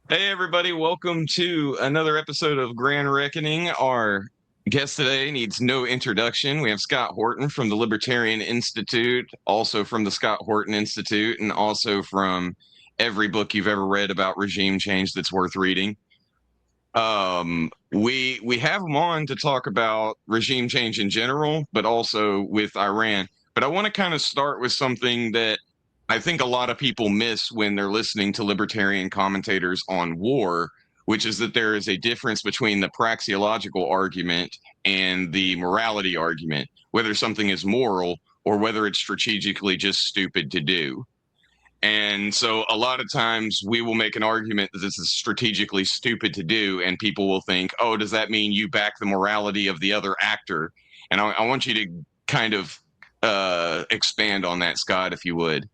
Hey, everybody, welcome to another episode of Grand Reckoning. Our guest today needs no introduction. We have Scott Horton from the Libertarian Institute, also from the Scott Horton Institute, and also from every book you've ever read about regime change that's worth reading. We have him on to talk about regime change in general, but also with Iran. But I want to kind of start with something that I think a lot of people miss when they're listening to libertarian commentators on war, which is that there is a difference between the praxeological argument and the morality argument, whether something is moral or whether it's strategically just stupid to do. And so a lot of times we will make an argument that this is strategically stupid to do, and people will think, oh, does that mean you back the morality of the other actor? And I want you to kind of expand on that, Scott, if you would.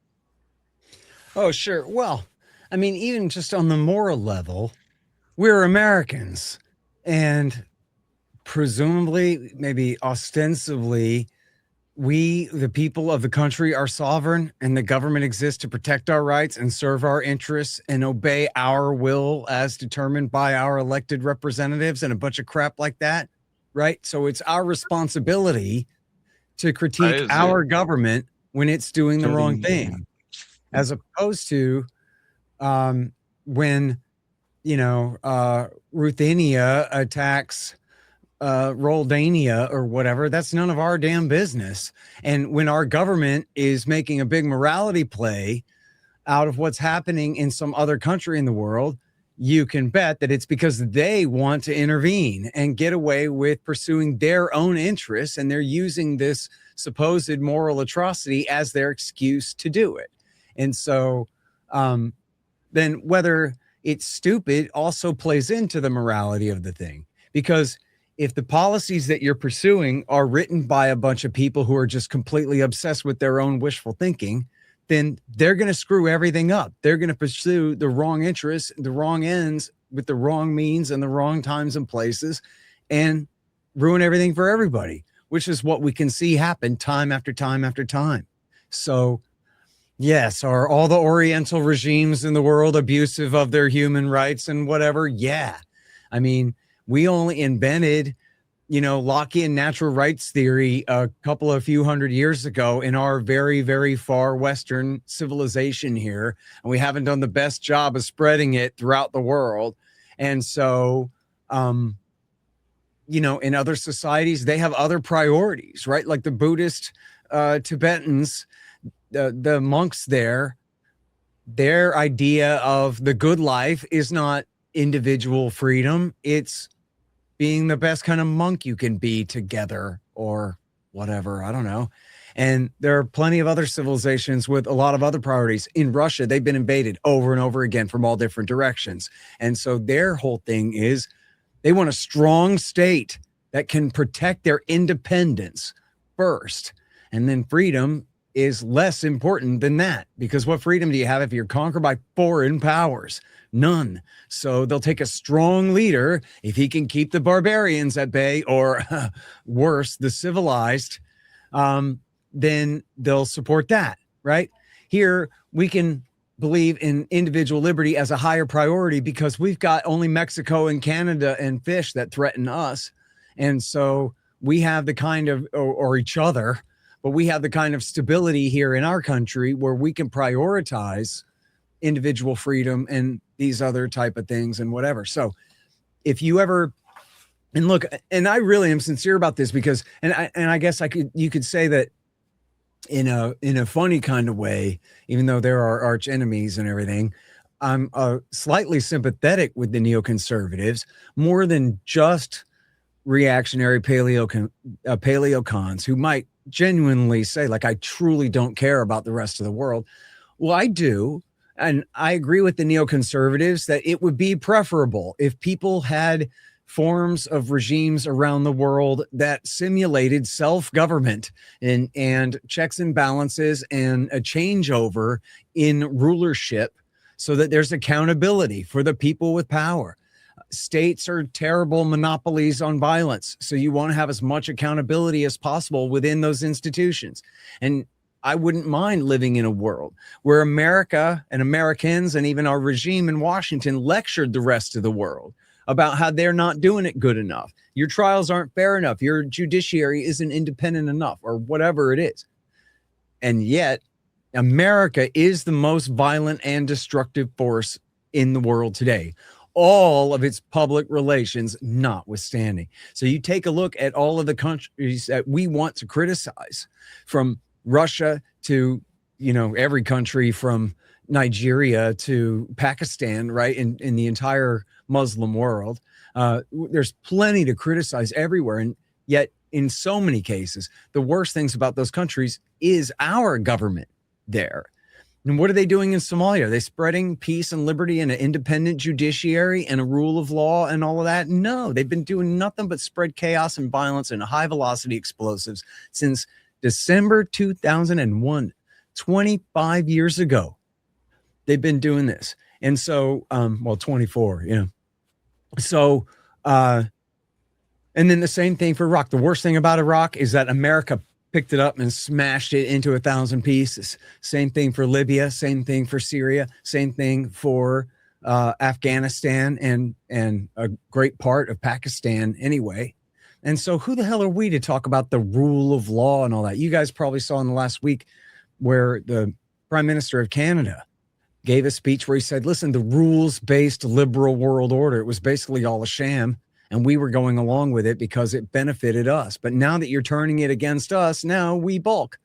Oh, sure. Well, I mean, even just on the moral level, we're Americans, and presumably, maybe ostensibly, we, the people of the country, are sovereign, and the government exists to protect our rights and serve our interests and obey our will as determined by our elected representatives and a bunch of crap like that, right? So it's our responsibility to critique our government when it's doing the wrong thing, as opposed to when, Ruthenia attacks Roldania or whatever. That's none of our damn business. And when our government is making a big morality play out of what's happening in some other country in the world, you can bet that it's because they want to intervene and get away with pursuing their own interests, and they're using this supposed moral atrocity as their excuse to do it. And so then whether it's stupid also plays into the morality of the thing, because if the policies that you're pursuing are written by a bunch of people who are just completely obsessed with their own wishful thinking, then they're going to screw everything up. They're going to pursue the wrong interests, the wrong ends, with the wrong means and the wrong times and places, and ruin everything for everybody, which is what we can see happen time after time after time. So yes, are all the Oriental regimes in the world abusive of their human rights and whatever? Yeah. I mean, we only invented, Lockean natural rights theory a few hundred years ago in our very, very far Western civilization here. And we haven't done the best job of spreading it throughout the world. And so, in other societies, they have other priorities, right? Like the Buddhist Tibetans, the monks there, their idea of the good life is not individual freedom. It's being the best kind of monk you can be together or whatever. I don't know. And there are plenty of other civilizations with a lot of other priorities. In Russia, they've been invaded over and over again from all different directions. And so their whole thing is they want a strong state that can protect their independence first. And then freedom is less important than that, because what freedom do you have if you're conquered by foreign powers? None. So they'll take a strong leader if he can keep the barbarians at bay, or worse, the civilized, then they'll support that, right? Here, we can believe in individual liberty as a higher priority because we've got only Mexico and Canada and fish that threaten us. And so we have the kind of, or each other, but we have the kind of stability here in our country where we can prioritize individual freedom and these other type of things and whatever. So if you ever, and look, and I really am sincere about this because, and I guess you could say that in a funny kind of way, even though there are arch enemies and everything, I'm slightly sympathetic with the neoconservatives more than just reactionary paleocons who might genuinely say, like, I truly don't care about the rest of the world. Well, I do. And I agree with the neoconservatives that it would be preferable if people had forms of regimes around the world that simulated self-government and checks and balances and a changeover in rulership so that there's accountability for the people with power. States are terrible monopolies on violence. So you want to have as much accountability as possible within those institutions. And I wouldn't mind living in a world where America and Americans and even our regime in Washington lectured the rest of the world about how they're not doing it good enough. Your trials aren't fair enough. Your judiciary isn't independent enough, or whatever it is. And yet, America is the most violent and destructive force in the world today, all of its public relations notwithstanding. So you take a look at all of the countries that we want to criticize, from Russia to, every country from Nigeria to Pakistan, right? In the entire Muslim world. There's plenty to criticize everywhere. And yet, in so many cases, the worst things about those countries is our government there. And what are they doing in Somalia? Are they spreading peace and liberty and an independent judiciary and a rule of law and all of that? No, they've been doing nothing but spread chaos and violence and high velocity explosives since December 2001, 25 years ago. They've been doing this. And so, 24, So, and then the same thing for Iraq. The worst thing about Iraq is that America picked it up and smashed it into 1,000 pieces. Same thing for Libya, same thing for Syria, same thing for Afghanistan and a great part of Pakistan anyway. And so who the hell are we to talk about the rule of law and all that? You guys probably saw in the last week where the Prime Minister of Canada gave a speech where he said, listen, the rules-based liberal world order, it was basically all a sham. And we were going along with it because it benefited us. But now that you're turning it against us, now we balk.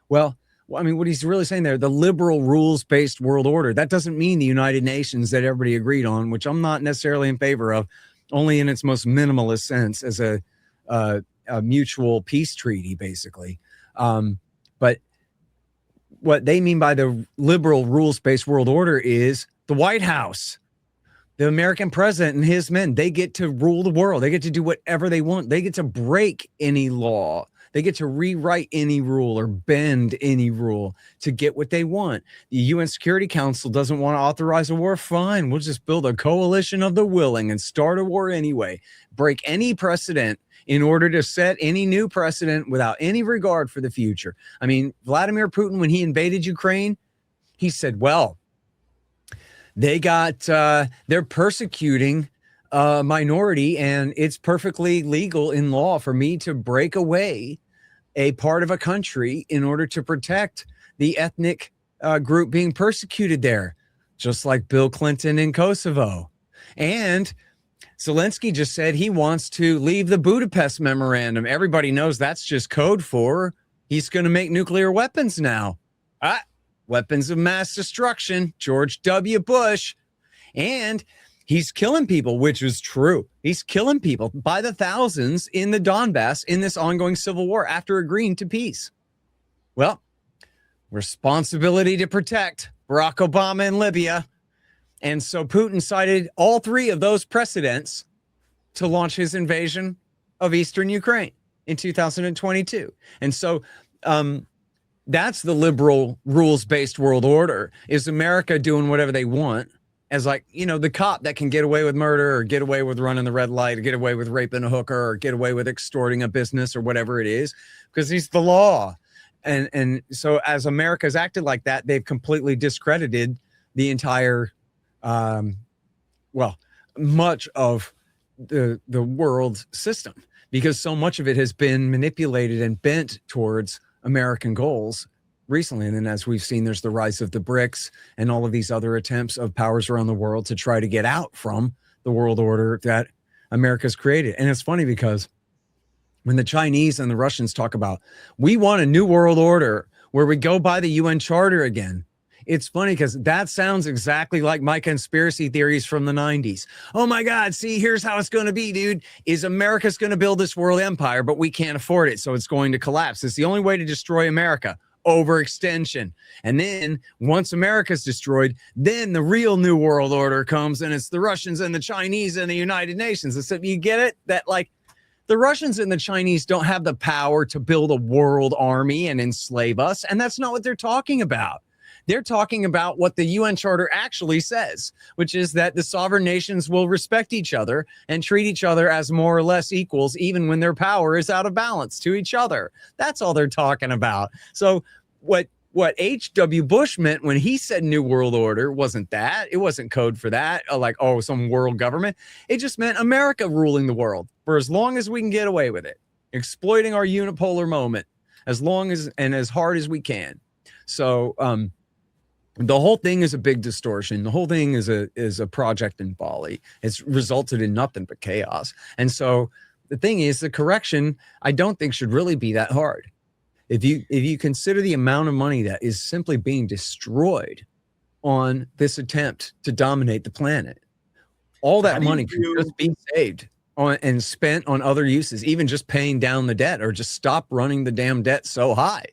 Well, I mean, what he's really saying there, the liberal rules-based world order, that doesn't mean the United Nations that everybody agreed on, which I'm not necessarily in favor of, only in its most minimalist sense as a mutual peace treaty, basically. But what they mean by the liberal rules-based world order is the White House. The American president and his men, they get to rule the world. They get to do whatever they want. They get to break any law. They get to rewrite any rule or bend any rule to get what they want. The UN Security Council doesn't want to authorize a war. Fine, we'll just build a coalition of the willing and start a war anyway. Break any precedent in order to set any new precedent without any regard for the future. I mean, Vladimir Putin, when he invaded Ukraine, he said, well, they're persecuting a minority, and it's perfectly legal in law for me to break away a part of a country in order to protect the ethnic group being persecuted there, just like Bill Clinton in Kosovo. And Zelensky just said he wants to leave the Budapest Memorandum. Everybody knows that's just code for he's going to make nuclear weapons now. Weapons of mass destruction, George W. Bush. And he's killing people, which is true. He's killing people by the thousands in the Donbass in this ongoing civil war after agreeing to peace. Well, responsibility to protect Barack Obama in Libya. And so Putin cited all three of those precedents to launch his invasion of eastern Ukraine in 2022. And so, that's the liberal rules-based world order, is America doing whatever they want as the cop that can get away with murder or get away with running the red light or get away with raping a hooker or get away with extorting a business or whatever it is, because he's the law. And so as America's acted like that, they've completely discredited the entire, much of the world system, because so much of it has been manipulated and bent towards American goals recently. And then as we've seen, there's the rise of the BRICS and all of these other attempts of powers around the world to try to get out from the world order that America's created. And it's funny because when the Chinese and the Russians talk about, we want a new world order where we go by the UN Charter again, it's funny because that sounds exactly like my conspiracy theories from the 90s. Oh my God, see, here's how it's going to be, dude, is America's going to build this world empire, but we can't afford it, so it's going to collapse. It's the only way to destroy America, overextension. And then once America's destroyed, then the real new world order comes, and it's the Russians and the Chinese and the United Nations. And so you get it? That the Russians and the Chinese don't have the power to build a world army and enslave us, and that's not what they're talking about. They're talking about what the UN Charter actually says, which is that the sovereign nations will respect each other and treat each other as more or less equals, even when their power is out of balance to each other. That's all they're talking about. So what H.W. Bush meant when he said New World Order wasn't that. It wasn't code for that, like, oh, some world government. It just meant America ruling the world for as long as we can get away with it, exploiting our unipolar moment as long as and as hard as we can. So the whole thing is a big distortion. The whole thing is a project in folly. It's resulted in nothing but chaos. And so the thing is, the correction, I don't think should really be that hard. If you consider the amount of money that is simply being destroyed on this attempt to dominate the planet, all that money could just be saved on and spent on other uses, even just paying down the debt, or just stop running the damn debt so high.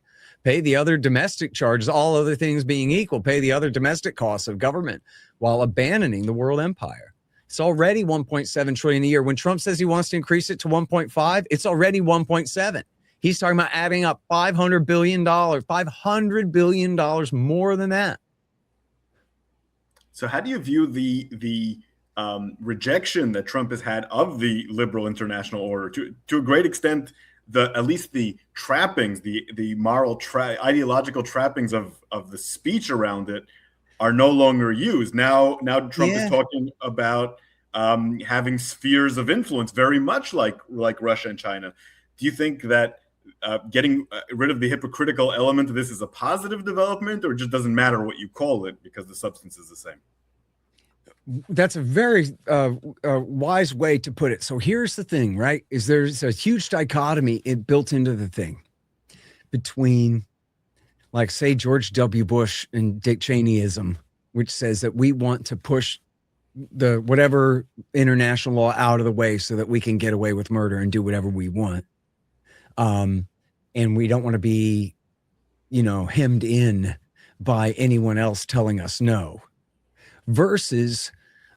Pay the other domestic charges, all other things being equal, pay the other domestic costs of government while abandoning the world empire. It's already 1.7 trillion a year. When Trump says he wants to increase it to 1.5, it's already 1.7. He's talking about adding up $500 billion more than that. So how do you view the rejection that Trump has had of the liberal international order? To a great extent, at least the trappings, the moral, ideological trappings of the speech around it are no longer used. Now Trump is talking about having spheres of influence, very much like Russia and China. Do you think that getting rid of the hypocritical element of this is a positive development, or it just doesn't matter what you call it because the substance is the same? That's a very wise way to put it. So here's the thing, right? Is there's a huge dichotomy built into the thing between, like, say, George W. Bush and Dick Cheneyism, which says that we want to push the whatever international law out of the way so that we can get away with murder and do whatever we want. And we don't want to be, hemmed in by anyone else telling us no, versus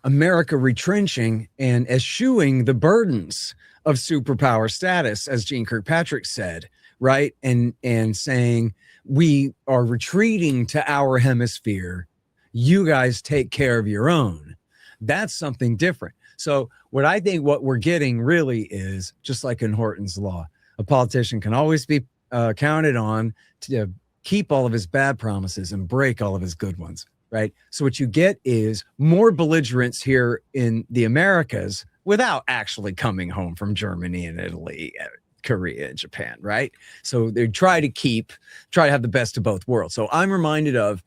America retrenching and eschewing the burdens of superpower status, as Jeane Kirkpatrick said, right? And saying, we are retreating to our hemisphere. You guys take care of your own. That's something different. So what I think what we're getting really is, just like in Horton's Law, a politician can always be counted on to keep all of his bad promises and break all of his good ones, right? So what you get is more belligerents here in the Americas without actually coming home from Germany and Italy, Korea, and Japan, right? So they try to have the best of both worlds. So I'm reminded of,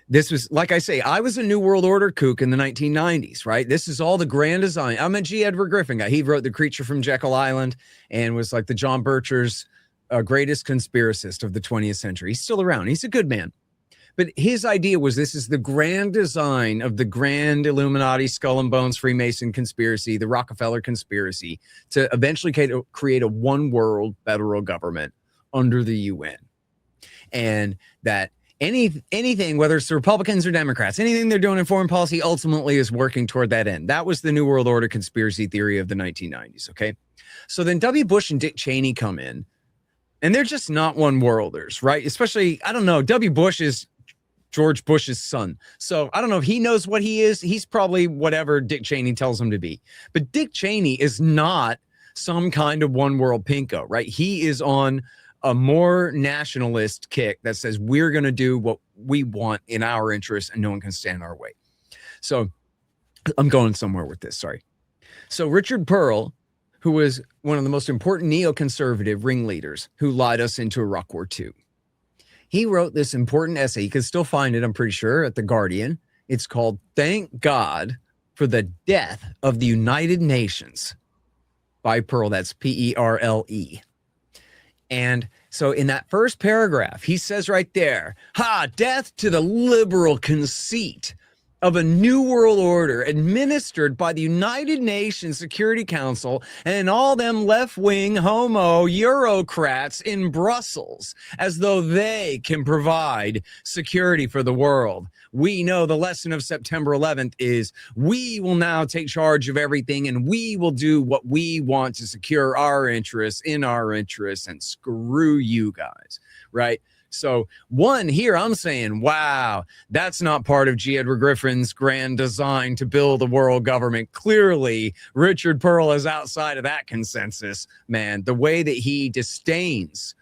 this was, like I say, I was a New World Order kook in the 1990s, right? This is all the grand design. I'm a G. Edward Griffin guy. He wrote The Creature from Jekyll Island and was like the John Bircher's greatest conspiracist of the 20th century. He's still around. He's a good man. But his idea was, this is the grand design of the grand Illuminati, skull and bones, Freemason conspiracy, the Rockefeller conspiracy, to eventually create a one world federal government under the UN. And that anything, whether it's the Republicans or Democrats, anything they're doing in foreign policy ultimately is working toward that end. That was the New World Order conspiracy theory of the 1990s, okay? So then W. Bush and Dick Cheney come in, and they're just not one worlders, right? Especially, I don't know, W. Bush is George Bush's son. So I don't know if he knows what he is. He's probably whatever Dick Cheney tells him to be. But Dick Cheney is not some kind of one world pinko, right? He is on a more nationalist kick that says we're going to do what we want in our interest and no one can stand in our way. So I'm going somewhere with this. Sorry. So Richard Pearl, who was one of the most important neoconservative ringleaders who lied us into Iraq War II, he wrote this important essay. You can still find it, I'm pretty sure, at The Guardian. It's called Thank God for the Death of the United Nations by Pearl. That's P-E-R-L-E. And so in that first paragraph, he says right there, death to the liberal conceit of a new world order administered by the United Nations Security Council and all them left-wing homo Eurocrats in Brussels, as though they can provide security for the world. We know the lesson of September 11th is we will now take charge of everything and we will do what we want to secure our interests in our interests, and screw you guys, right? So one here, I'm saying, wow, that's not part of G. Edward Griffin's grand design to build a world government. Clearly, Richard Pearl is outside of that consensus, man. The way that he disdains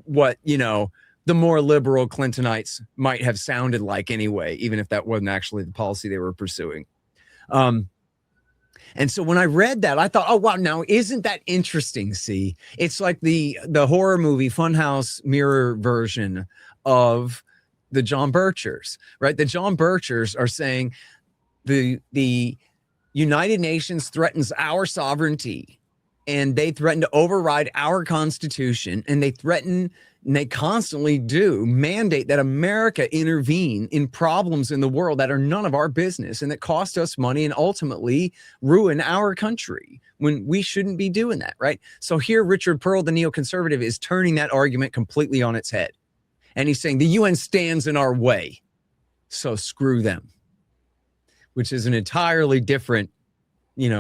what, the more liberal Clintonites might have sounded like anyway, even if that wasn't actually the policy they were pursuing. And so when I read that, I thought, oh, wow, now isn't that interesting? See, it's like the horror movie Funhouse mirror version of the John Birchers, right? The John Birchers are saying the United Nations threatens our sovereignty, and they threaten to override our Constitution, and they threaten, and they constantly do, mandate that America intervene in problems in the world that are none of our business and that cost us money and ultimately ruin our country when we shouldn't be doing that, right? So here, Richard Pearl, the neoconservative, is turning that argument completely on its head. And he's saying the UN stands in our way, so screw them, which is an entirely different,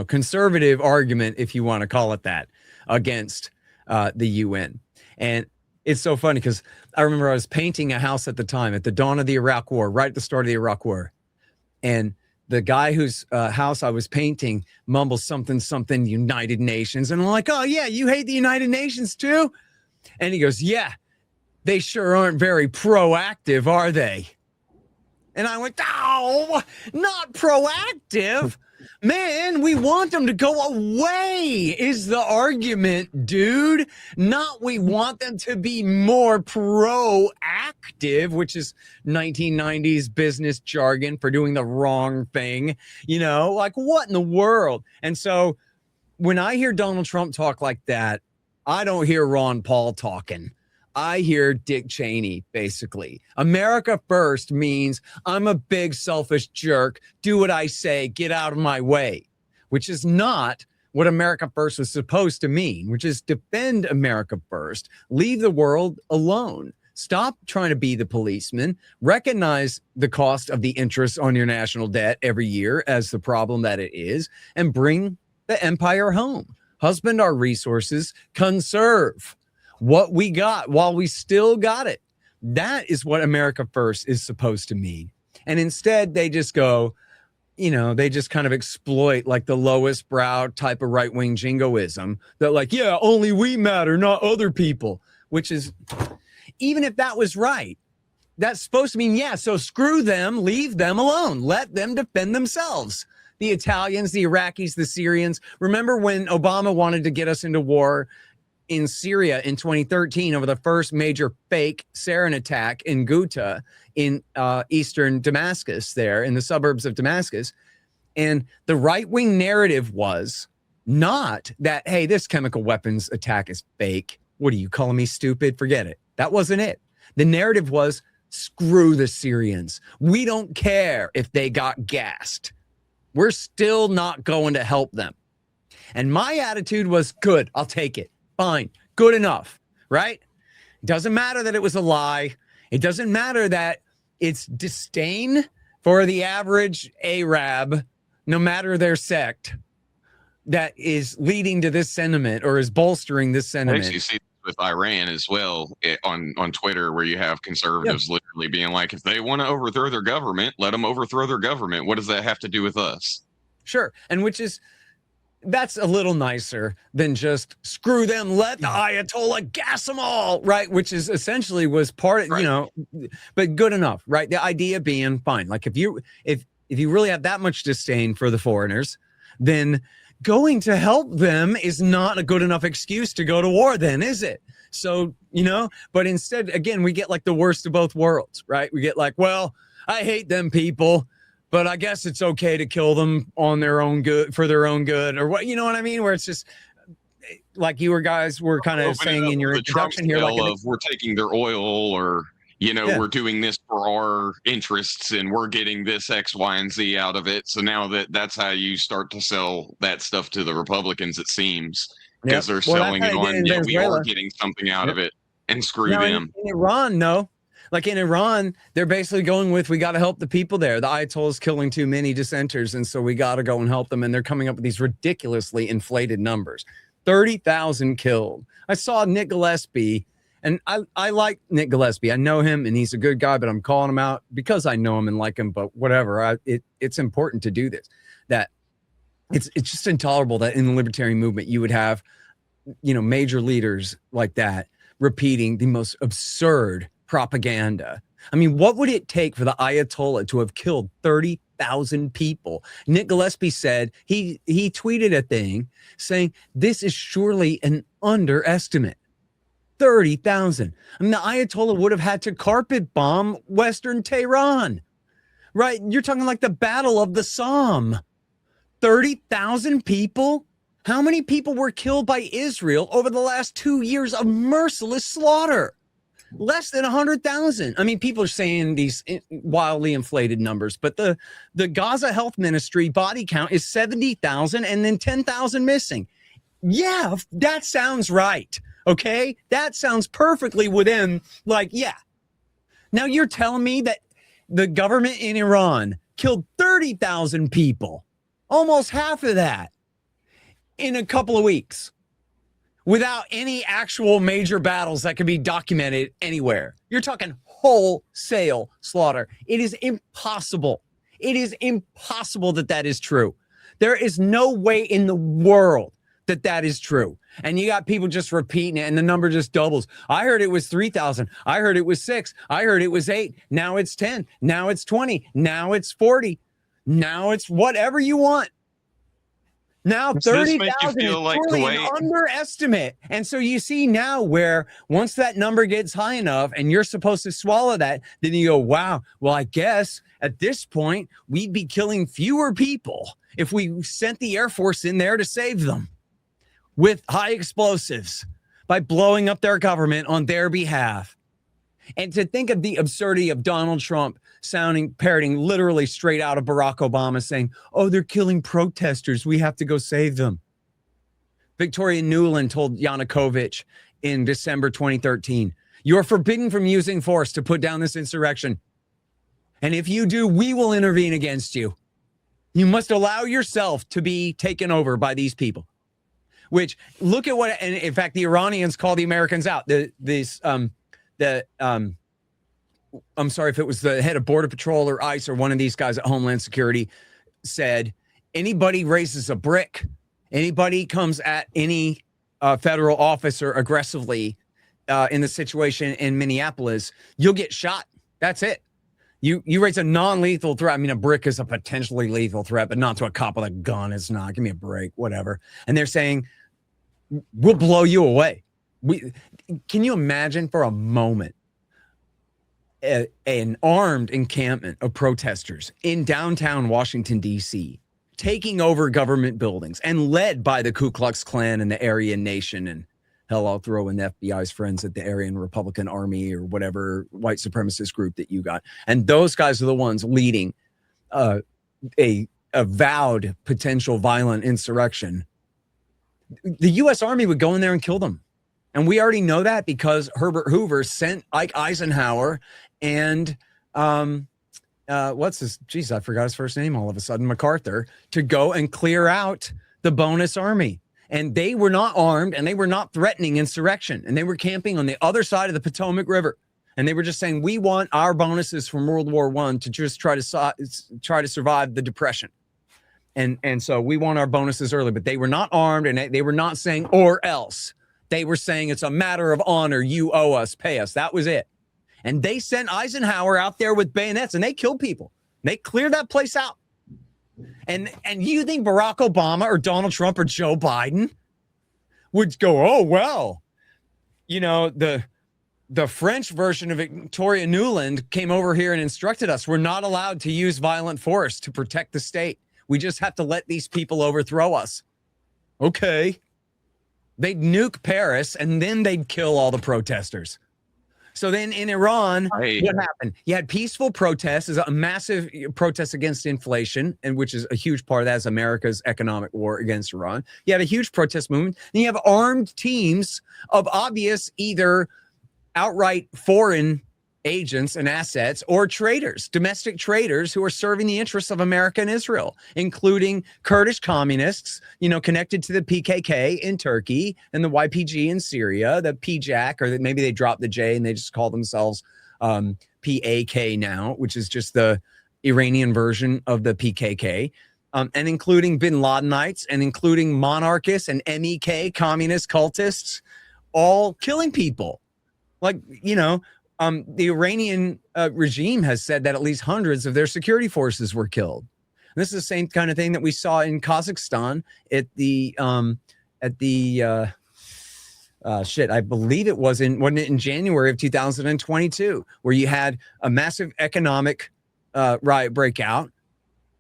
conservative argument, if you want to call it that, against the UN. And it's so funny because I remember I was painting a house at the time at the dawn of the Iraq War, right at the start of the Iraq War. And the guy whose house I was painting mumbles something United Nations. And I'm like, oh, yeah, you hate the United Nations too? And he goes, yeah, they sure aren't very proactive, are they? And I went, oh, not proactive. Man, we want them to go away is the argument, dude. Not we want them to be more proactive, which is 1990s business jargon for doing the wrong thing. Like what in the world? And so when I hear Donald Trump talk like that, I don't hear Ron Paul talking. I hear Dick Cheney, basically. America first means I'm a big selfish jerk. Do what I say. Get out of my way, which is not what America first was supposed to mean, which is defend America first. Leave the world alone. Stop trying to be the policeman. Recognize the cost of the interest on your national debt every year as the problem that it is, and bring the empire home. Husband our resources. Conserve what we got while we still got it. That is what America first is supposed to mean. And instead they just go, they just kind of exploit like the lowest brow type of right-wing jingoism that like, yeah, only we matter, not other people, which is, even if that was right, that's supposed to mean, yeah, so screw them, leave them alone, let them defend themselves. The Italians, the Iraqis, the Syrians. Remember when Obama wanted to get us into war in Syria in 2013 over the first major fake sarin attack in Ghouta in eastern Damascus, there in the suburbs of Damascus. And the right-wing narrative was not that, hey, this chemical weapons attack is fake. What are you calling me stupid? Forget it. That wasn't it. The narrative was, screw the Syrians. We don't care if they got gassed. We're still not going to help them. And my attitude was, good, I'll take it. Fine, good enough, right? It doesn't matter that it was a lie. It doesn't matter that it's disdain for the average Arab, no matter their sect, that is leading to this sentiment or is bolstering this sentiment. You see with Iran as well on Twitter, where you have conservatives literally being like, if they want to overthrow their government, let them overthrow their government. What does that have to do with us? Sure, and that's a little nicer than just screw them, let the Ayatollah gas them all, right? Which is essentially was part of, right. But good enough, right? The idea being fine. Like if you really have that much disdain for the foreigners, then going to help them is not a good enough excuse to go to war then, is it? So, but instead, again, we get like the worst of both worlds, right? We get like, well, I hate them people, but I guess it's okay to kill them on their own good, for their own good, or what, you know what I mean? Where it's just like you guys were kind of saying in your introduction here, like we're taking their oil, or we're doing this for our interests, and we're getting this X, Y, and Z out of it. So now that's how you start to sell that stuff to the Republicans, it seems, because they're selling it on, we are getting something out of it, and screw them. In Iran, no. Like in Iran, they're basically going with, we got to help the people there. The Ayatollah's killing too many dissenters, and so we got to go and help them. And they're coming up with these ridiculously inflated numbers. 30,000 killed. I saw Nick Gillespie, and I like Nick Gillespie. I know him, and he's a good guy, but I'm calling him out because I know him and like him, but whatever. It's important to do this. That it's just intolerable that in the libertarian movement you would have, major leaders like that repeating the most absurd propaganda. I mean, what would it take for the Ayatollah to have killed 30,000 people? Nick Gillespie said, he tweeted a thing saying, this is surely an underestimate. 30,000. I mean, the Ayatollah would have had to carpet bomb Western Tehran, right? You're talking like the Battle of the Somme. 30,000 people? How many people were killed by Israel over the last 2 years of merciless slaughter? Less than 100,000. I mean, people are saying these wildly inflated numbers, but the Gaza Health Ministry body count is 70,000 and then 10,000 missing. Yeah, that sounds right. Okay, that sounds perfectly within, like, yeah. Now you're telling me that the government in Iran killed 30,000 people, almost half of that, in a couple of weeks, without any actual major battles that can be documented anywhere. You're talking wholesale slaughter. It is impossible. It is impossible that that is true. There is no way in the world that that is true. And you got people just repeating it and the number just doubles. I heard it was 3,000. I heard it was 6. I heard it was 8. Now it's 10. Now it's 20. Now it's 40. Now it's whatever you want. Now 30,000 is like truly an underestimate. And so you see now where once that number gets high enough and you're supposed to swallow that, then you go, wow, well, I guess at this point we'd be killing fewer people if we sent the Air Force in there to save them with high explosives by blowing up their government on their behalf. And to think of the absurdity of Donald Trump parroting literally straight out of Barack Obama saying, oh, they're killing protesters. We have to go save them. Victoria Nuland told Yanukovych in December 2013, you're forbidden from using force to put down this insurrection. And if you do, we will intervene against you. You must allow yourself to be taken over by these people. Which, look at what, and in fact, the Iranians call the Americans out. I'm sorry if it was the head of Border Patrol or ICE or one of these guys at Homeland Security said, anybody raises a brick, anybody comes at any federal officer aggressively in the situation in Minneapolis, you'll get shot. That's it. You raise a non-lethal threat. I mean, a brick is a potentially lethal threat, but not to a cop with a gun. It's not. Give me a break, whatever. And they're saying, we'll blow you away. Can you imagine for a moment an armed encampment of protesters in downtown Washington, D.C., taking over government buildings and led by the Ku Klux Klan and the Aryan Nation? And hell, I'll throw in the FBI's friends at the Aryan Republican Army or whatever white supremacist group that you got. And those guys are the ones leading a avowed potential violent insurrection. The U.S. Army would go in there and kill them. And we already know that because Herbert Hoover sent Ike Eisenhower and what's his, geez, I forgot his first name all of a sudden, MacArthur, to go and clear out the bonus army. And they were not armed and they were not threatening insurrection. And they were camping on the other side of the Potomac River. And they were just saying, we want our bonuses from World War I to just try to survive the Depression. And so we want our bonuses early, but they were not armed and they were not saying, or else. They were saying it's a matter of honor. You owe us, pay us. That was it. And they sent Eisenhower out there with bayonets and they killed people. They cleared that place out. And you think Barack Obama or Donald Trump or Joe Biden would go, oh, well, you know, the French version of Victoria Nuland came over here and instructed us. We're not allowed to use violent force to protect the state. We just have to let these people overthrow us. Okay. They'd nuke Paris and then they'd kill all the protesters. So then in Iran, what happened? You had peaceful protests, a massive protest against inflation, and which is a huge part of that is America's economic war against Iran. You had a huge protest movement. Then you have armed teams of obvious either outright foreign agents and assets or traitors, domestic traitors who are serving the interests of America and Israel, including Kurdish communists, you know, connected to the PKK in Turkey and the YPG in Syria, the PJAK, or maybe they dropped the J and they just call themselves PAK now, which is just the Iranian version of the PKK, and including bin Ladenites and including monarchists and MEK communist cultists, all killing people Like, the Iranian regime has said that at least hundreds of their security forces were killed. And this is the same kind of thing that we saw in Kazakhstan at the I believe it wasn't it in January of 2022, where you had a massive economic riot breakout.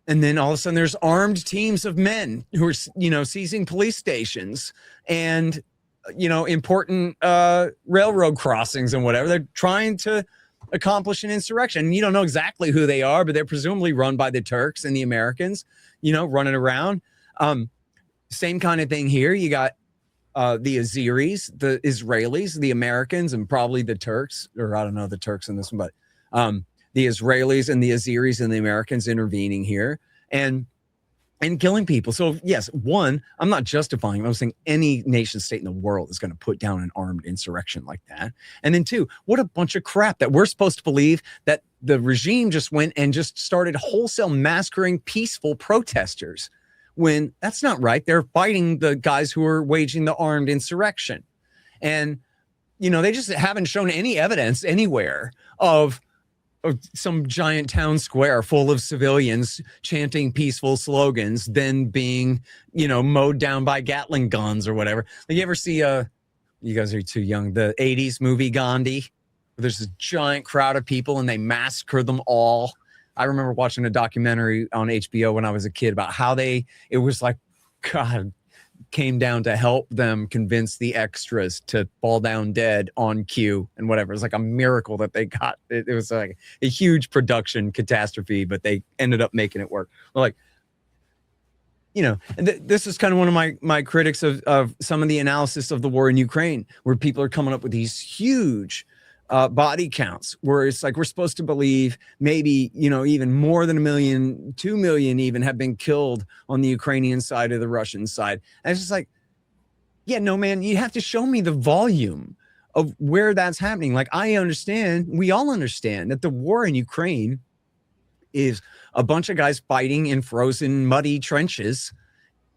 And then all of a sudden there's armed teams of men who are, seizing police stations and, important railroad crossings and whatever. They're trying to accomplish an insurrection. You don't know exactly who they are, but they're presumably run by the Turks and the Americans, running around. Same kind of thing here. You got the Azeris, the Israelis, the Americans, and probably the Turks, or I don't know the Turks in this one, but the Israelis and the Azeris and the Americans intervening here and killing people. So yes, one, I'm not justifying. I'm saying any nation state in the world is going to put down an armed insurrection like that. And then two, what a bunch of crap that we're supposed to believe that the regime just went and just started wholesale massacring peaceful protesters, when that's not right. They're fighting the guys who are waging the armed insurrection. And, they just haven't shown any evidence anywhere of some giant town square full of civilians chanting peaceful slogans, then being, mowed down by Gatling guns or whatever. Like, you ever see, you guys are too young, the 80s movie Gandhi? There's a giant crowd of people and they massacre them all. I remember watching a documentary on HBO when I was a kid about how it was like, God, came down to help them convince the extras to fall down dead on cue and whatever. It was like a miracle that they got. It was like a huge production catastrophe, but they ended up making it work. Like, this is kind of one of my critics of some of the analysis of the war in Ukraine, where people are coming up with these huge body counts, where it's like we're supposed to believe maybe, even more than 1 million, 2 million even have been killed on the Ukrainian side or the Russian side. And it's just like, yeah, no, man, you have to show me the volume of where that's happening. Like, we all understand that the war in Ukraine is a bunch of guys fighting in frozen, muddy trenches.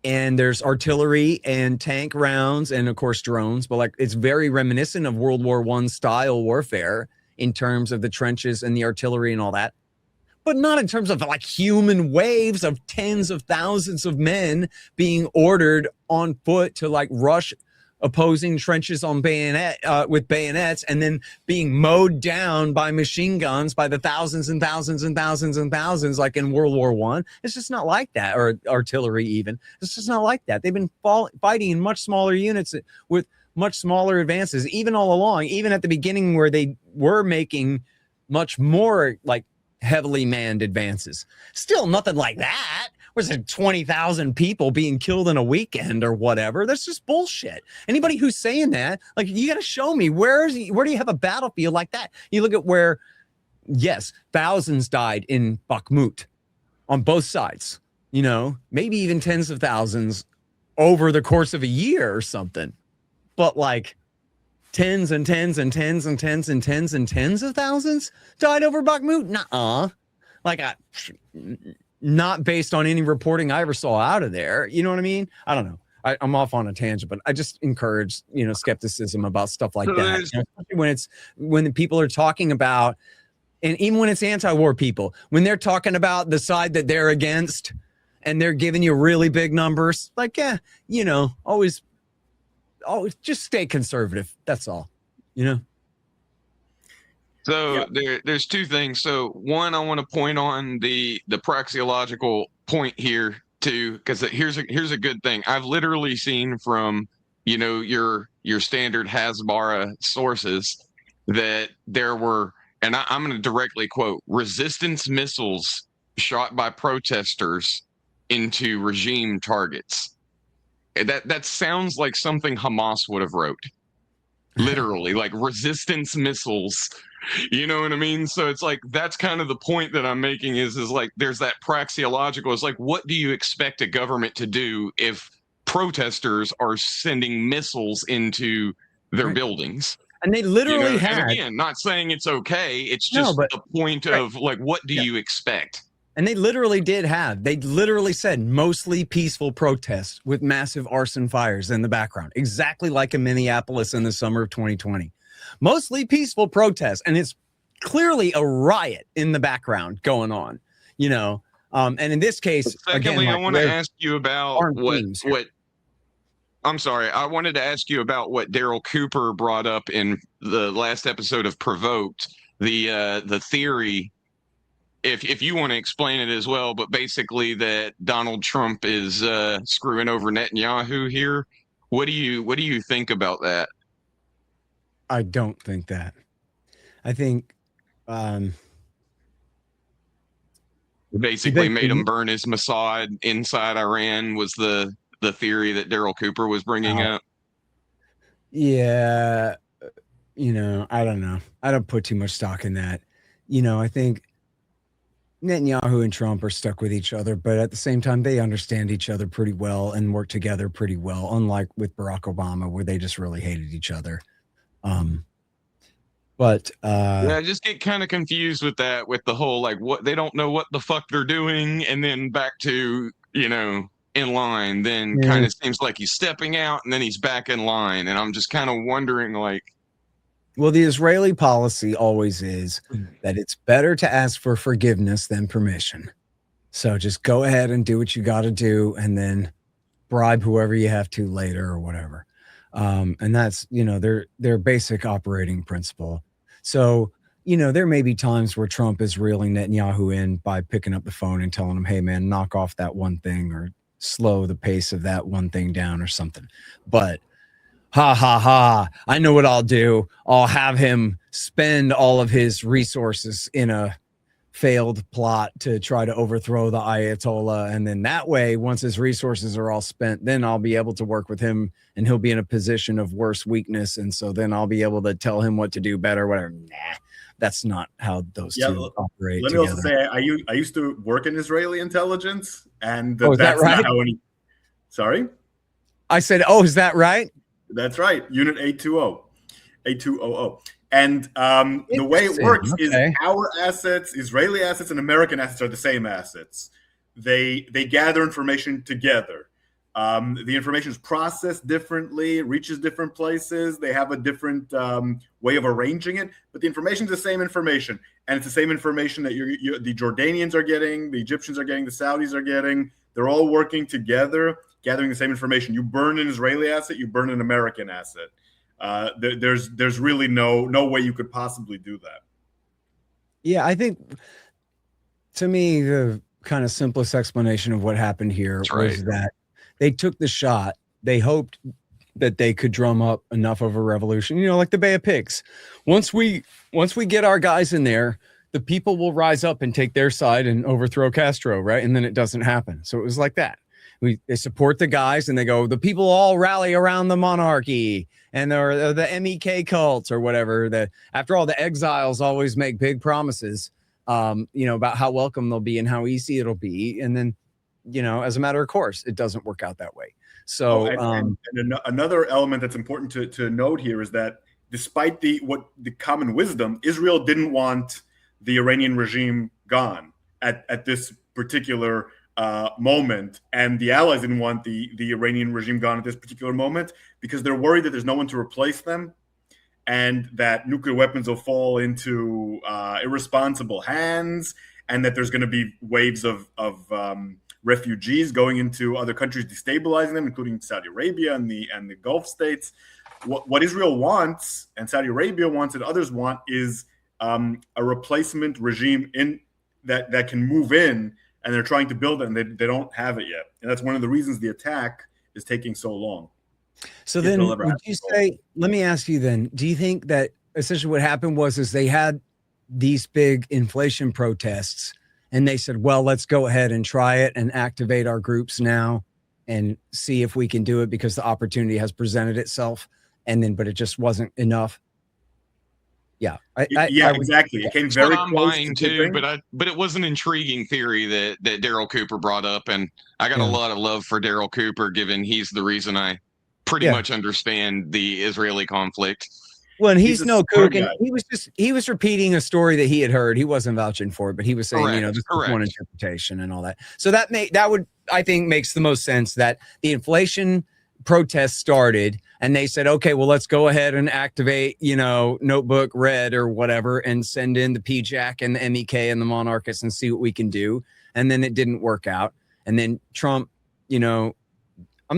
And there's artillery and tank rounds and, of course, drones. But like, it's very reminiscent of World War I style warfare in terms of the trenches and the artillery and all that. But not in terms of like human waves of tens of thousands of men being ordered on foot to like rush opposing trenches on with bayonets and then being mowed down by machine guns by the thousands and thousands and thousands and thousands like in World War I. It's just not like that, or artillery even. It's just not like that. They've been fighting in much smaller units with much smaller advances, even all along, even at the beginning where they were making much more like heavily manned advances. Still nothing like that. Was it 20,000 people being killed in a weekend or whatever? That's just bullshit. Anybody who's saying that, like, you got to show me where do you have a battlefield like that? You look at where, yes, thousands died in Bakhmut on both sides, maybe even tens of thousands over the course of a year or something. But like tens and tens and tens and tens and tens and tens of thousands died over Bakhmut? Nuh-uh. Like, not based on any reporting I ever saw out of there. You know what I mean? I don't know. I'm off on a tangent, but I just encourage, skepticism about stuff like that. Especially when the people are talking about, and even when it's anti-war people, when they're talking about the side that they're against and they're giving you really big numbers, like, yeah, always just stay conservative. That's all, So there's two things. So one, I want to point on the praxeological point here too, because here's a good thing. I've literally seen from your standard Hasbara sources that there were, and I'm going to directly quote, resistance missiles shot by protesters into regime targets. That sounds like something Hamas would have wrote. Literally, like resistance missiles. You know what I mean? So it's like, that's kind of the point that I'm making is like, there's that praxeological. It's like, what do you expect a government to do if protesters are sending missiles into their buildings? And they literally had. And again, not saying it's okay. It's just the point of like, what do you expect? And they literally said mostly peaceful protests with massive arson fires in the background, exactly like in Minneapolis in the summer of 2020. mostly peaceful protests, and it's clearly a riot in the background going on, and in this case, secondly, again, I want to ask you about what I'm sorry. I wanted to ask you about what Daryl Cooper brought up in the last episode of Provoked, the theory, if you want to explain it as well, but basically that Donald Trump is screwing over Netanyahu here. What do you think about that? I don't think that. I think basically made him burn his Mossad inside Iran was the theory that Daryl Cooper was bringing up. Yeah, I don't know. I don't put too much stock in that. I think Netanyahu and Trump are stuck with each other, but at the same time, they understand each other pretty well and work together pretty well, unlike with Barack Obama, where they just really hated each other. I just get kind of confused with that, with the whole, like, what they don't know what the fuck they're doing, and then back to, in line, then kind of seems like he's stepping out and then he's back in line. And I'm just kind of wondering, like, well, the Israeli policy always is that it's better to ask for forgiveness than permission. So just go ahead and do what you got to do, and then bribe whoever you have to later or whatever. And that's, their basic operating principle. So, there may be times where Trump is reeling Netanyahu in by picking up the phone and telling him, hey, man, knock off that one thing or slow the pace of that one thing down or something. But I know what I'll do. I'll have him spend all of his resources in a failed plot to try to overthrow the Ayatollah. And then that way, once his resources are all spent, then I'll be able to work with him and he'll be in a position of worse weakness. And so then I'll be able to tell him what to do better, whatever. Nah, that's not how those two operate Let together. me also say, I used to work in Israeli intelligence, and is that right? Sorry? I said, is that right? That's right. Unit 8200. And the way it works is our assets, Israeli assets, and American assets are the same assets. They gather information together. The information is processed differently, reaches different places. They have a different way of arranging it, but the information is the same information, and it's the same information that the Jordanians are getting, the Egyptians are getting, the Saudis are getting. They're all working together, gathering the same information. You burn an Israeli asset, you burn an American asset. There's really no way you could possibly do that. Yeah, I think, to me, the kind of simplest explanation of what happened here was that they took the shot. They hoped that they could drum up enough of a revolution, like the Bay of Pigs. Once we get our guys in there, the people will rise up and take their side and overthrow Castro, right? And then it doesn't happen. So it was like that. They support the guys and they go, the people all rally around the monarchy and or the MEK cults or whatever. After all, the exiles always make big promises, about how welcome they'll be and how easy it'll be. And then, as a matter of course, it doesn't work out that way. So and another element that's important to note here is that despite the common wisdom, Israel didn't want the Iranian regime gone at this particular moment, and the allies didn't want the Iranian regime gone at this particular moment because they're worried that there's no one to replace them, and that nuclear weapons will fall into irresponsible hands, and that there's going to be waves of refugees going into other countries, destabilizing them, including Saudi Arabia and the Gulf states. What Israel wants, and Saudi Arabia wants, and others want, is a replacement regime that can move in, and they're trying to build it, and they don't have it yet. And that's one of the reasons the attack is taking so long. So then would you say, let me ask you then, do you think that essentially what happened was they had these big inflation protests and they said, well, let's go ahead and try it and activate our groups now and see if we can do it because the opportunity has presented itself, but it just wasn't enough? Yeah, exactly. It came very I'm close buying too, but it was an intriguing theory that Daryl Cooper brought up, and I got a lot of love for Daryl Cooper, given he's the reason I pretty much understand the Israeli conflict. Well, and he's no kook, and he was repeating a story that he had heard. He wasn't vouching for it, but he was saying, this is one interpretation and all that. So that would, I think, makes the most sense, that the inflation protests started and they said, okay, well, let's go ahead and activate, Notebook Red or whatever and send in the PJAC and the MEK and the monarchists and see what we can do. And then it didn't work out. And then Trump, I'm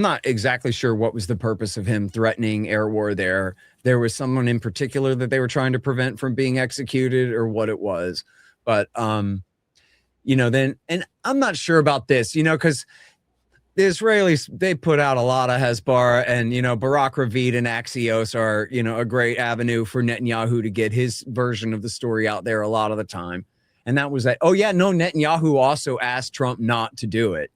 not exactly sure what was the purpose of him threatening air war there. There was someone in particular that they were trying to prevent from being executed or what it was. But, then, and I'm not sure about this, because the Israelis, they put out a lot of Hezbollah and, Barak Ravid and Axios are, a great avenue for Netanyahu to get his version of the story out there a lot of the time. And that was that. Oh, yeah, no, Netanyahu also asked Trump not to do it.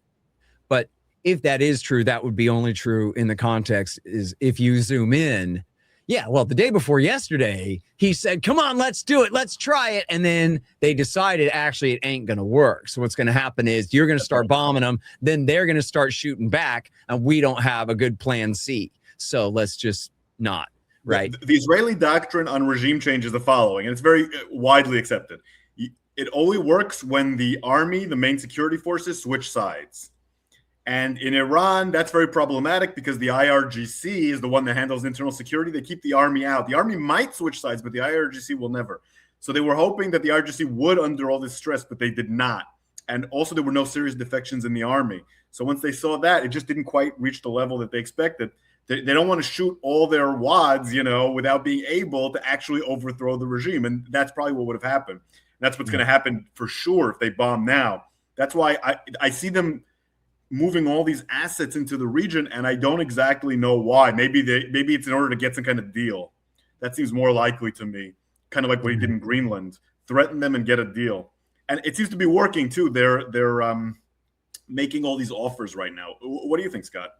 But if that is true, that would be only true in the context is if you zoom in. Yeah, well, the day before yesterday, he said, come on, let's do it. Let's try it. And then they decided, actually, it ain't going to work. So what's going to happen is you're going to start bombing them. Then they're going to start shooting back. And we don't have a good plan C. So let's just not. Right. The Israeli doctrine on regime change is the following, and it's very widely accepted. It only works when the army, the main security forces, switch sides. And in Iran, that's very problematic because the IRGC is the one that handles internal security. They keep the army out. The army might switch sides, but the IRGC will never. So they were hoping that the IRGC would under all this stress, but they did not. And also there were no serious defections in the army. So once they saw that, it just didn't quite reach the level that they expected. They don't want to shoot all their wads, without being able to actually overthrow the regime. And that's probably what would have happened. That's what's going to happen for sure if they bomb now. That's why I see them moving all these assets into the region, and I don't exactly know why. Maybe it's in order to get some kind of deal. That seems more likely to me, kind of like what he did in Greenland. Threaten them and get a deal. And it seems to be working too. They're making all these offers right now. What do you think, Scott?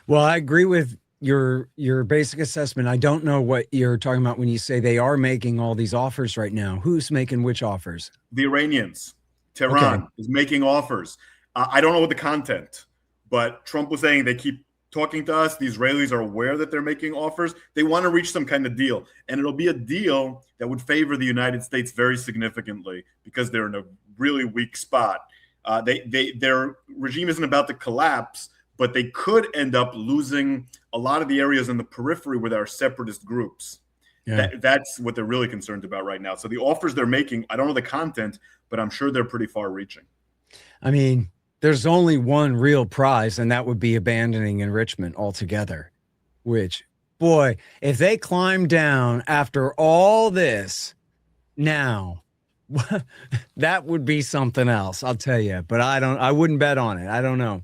Well, I agree with your basic assessment. I don't know what you're talking about when you say they are making all these offers right now. Who's making which offers? The Iranians. Tehran is making offers. I don't know what the content, but Trump was saying they keep talking to us. The Israelis are aware that they're making offers. They want to reach some kind of deal, and it'll be a deal that would favor the United States very significantly because they're in a really weak spot. Their regime isn't about to collapse, but they could end up losing a lot of the areas in the periphery with our separatist groups. Yeah. That's what they're really concerned about right now. So the offers they're making, I don't know the content, but I'm sure they're pretty far-reaching. I mean, there's only one real prize, and that would be abandoning enrichment altogether, which, boy, if they climb down after all this now, that would be something else, I'll tell you. But I wouldn't bet on it. I don't know.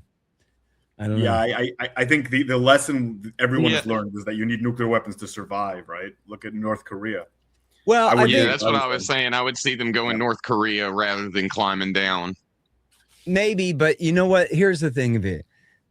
I think the lesson everyone has learned is that you need nuclear weapons to survive, right? Look at North Korea. Well, that's what I was saying. I would see them going North Korea rather than climbing down. Maybe, but you know what? Here's the thing of it.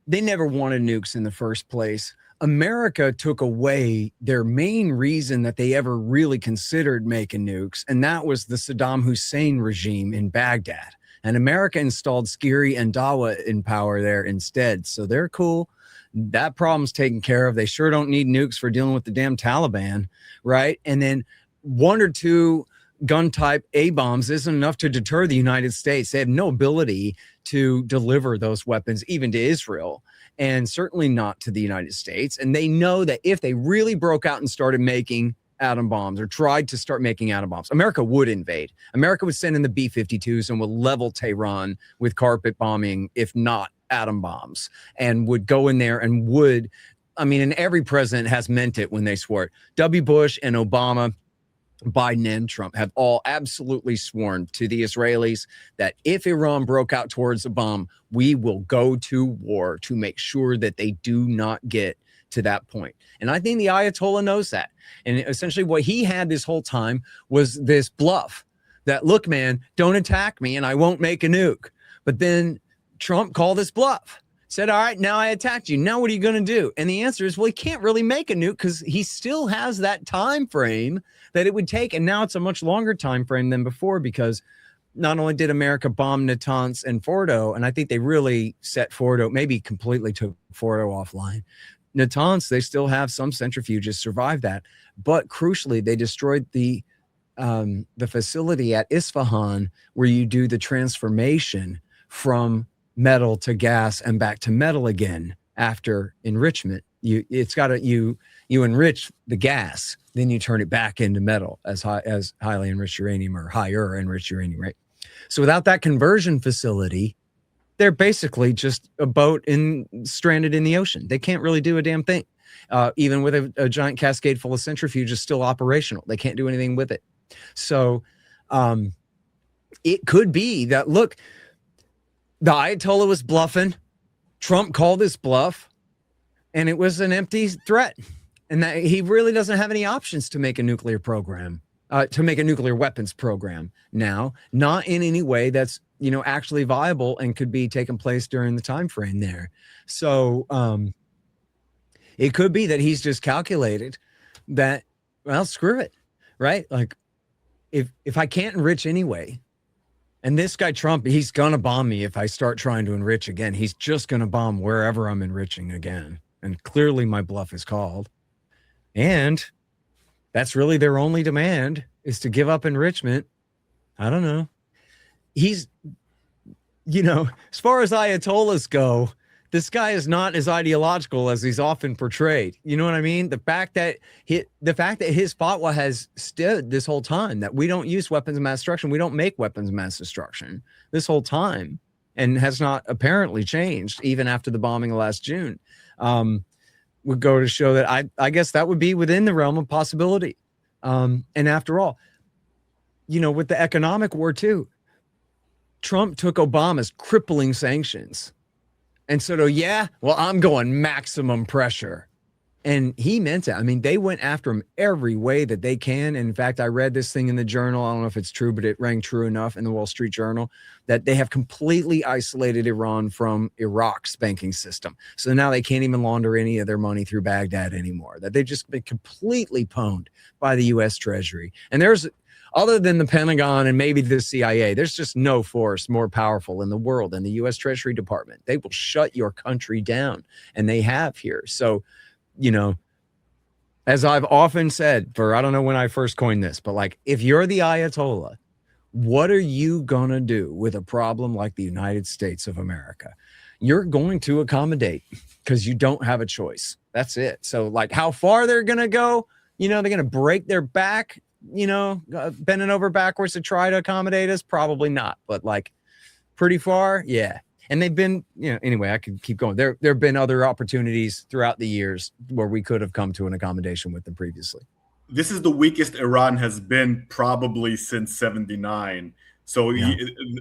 They never wanted nukes in the first place. America took away their main reason that they ever really considered making nukes, and that was the Saddam Hussein regime in Baghdad. And America installed Skiri and Dawa in power there instead. So they're cool. That problem's taken care of. They sure don't need nukes for dealing with the damn Taliban, right? And then 1 or 2 gun type A-bombs isn't enough to deter the United States. They have no ability to deliver those weapons even to Israel, and certainly not to the United States. And they know that if they really broke out and started making atom bombs or tried to start making atom bombs, America would invade. America would send in the B-52s and would level Tehran with carpet bombing, if not atom bombs, and would go in there and would, and every president has meant it when they swore it. W. Bush and Obama, Biden and Trump have all absolutely sworn to the Israelis that if Iran broke out towards a bomb, we will go to war to make sure that they do not get to that point. And I think the Ayatollah knows that. And essentially what he had this whole time was this bluff that, look, man, don't attack me and I won't make a nuke. But then Trump called this bluff. Said, all right, now I attacked you. Now what are you going to do? And the answer is, well, he can't really make a nuke because he still has that time frame that it would take. And now it's a much longer time frame than before, because not only did America bomb Natanz and Fordo, and I think they really set Fordo, maybe completely took Fordo offline. Natanz, they still have some centrifuges survive that. But crucially, they destroyed the facility at Isfahan where you do the transformation from metal to gas and back to metal again, after enrichment. You enrich the gas, then you turn it back into metal as highly enriched uranium or higher enriched uranium, right? So without that conversion facility, they're basically just a boat stranded in the ocean. They can't really do a damn thing. Even with a giant cascade full of centrifuges still operational, they can't do anything with it. So it could be that, look, the Ayatollah was bluffing. Trump called his bluff, and it was an empty threat. And that he really doesn't have any options to make a nuclear program, to make a nuclear weapons program now, not in any way that's, actually viable and could be taking place during the time frame there. So it could be that he's just calculated that, well, screw it, right? Like, if I can't enrich anyway, and this guy Trump, he's gonna bomb me if I start trying to enrich again. He's just gonna bomb wherever I'm enriching again. And clearly my bluff is called. And that's really their only demand, is to give up enrichment. I don't know. He's, as far as Ayatollahs go, this guy is not as ideological as he's often portrayed. You know what I mean? The fact that his fatwa has stood this whole time, that we don't use weapons of mass destruction, we don't make weapons of mass destruction this whole time, and has not apparently changed even after the bombing of last June, would go to show that I guess that would be within the realm of possibility. And after all, with the economic war too, Trump took Obama's crippling sanctions and said, oh, yeah, well, I'm going maximum pressure. And he meant it. I mean, they went after him every way that they can. And in fact, I read this thing in the Journal. I don't know if it's true, but it rang true enough in the Wall Street Journal, that they have completely isolated Iran from Iraq's banking system. So now they can't even launder any of their money through Baghdad anymore, that they've just been completely pwned by the U.S. Treasury. And there's, other than the Pentagon and maybe the CIA, there's just no force more powerful in the world than the U.S. Treasury Department. They will shut your country down, and they have here. So, as I've often said, I don't know when I first coined this, but like, if you're the Ayatollah, what are you going to do with a problem like the United States of America? You're going to accommodate, because you don't have a choice. That's it. So like, how far they're going to go, they're going to break their back, bending over backwards to try to accommodate us? Probably not, but like pretty far. Yeah. And they've been, anyway, I could keep going. There have been other opportunities throughout the years where we could have come to an accommodation with them previously. This is the weakest Iran has been probably since 79. So yeah.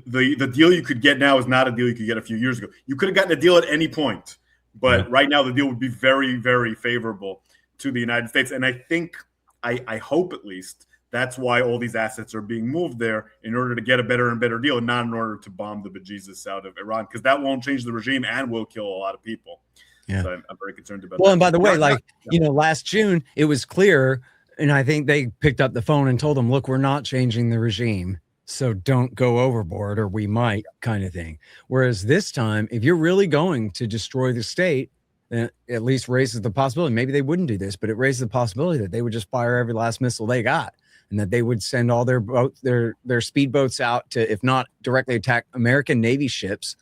The deal you could get now is not a deal you could get a few years ago. You could have gotten a deal at any point, but right now the deal would be very, very favorable to the United States. And I think, I hope at least, that's why all these assets are being moved there, in order to get a better and better deal, and not in order to bomb the bejesus out of Iran, because that won't change the regime and will kill a lot of people. Yeah. So I'm very concerned about that. Well, and by the way, last June, it was clear, and I think they picked up the phone and told them, look, we're not changing the regime, so don't go overboard, or we might, kind of thing. Whereas this time, if you're really going to destroy the state, then it at least raises the possibility, maybe they wouldn't do this, but it raises the possibility that they would just fire every last missile they got, and that they would send all their speedboats out to, if not directly attack American Navy ships,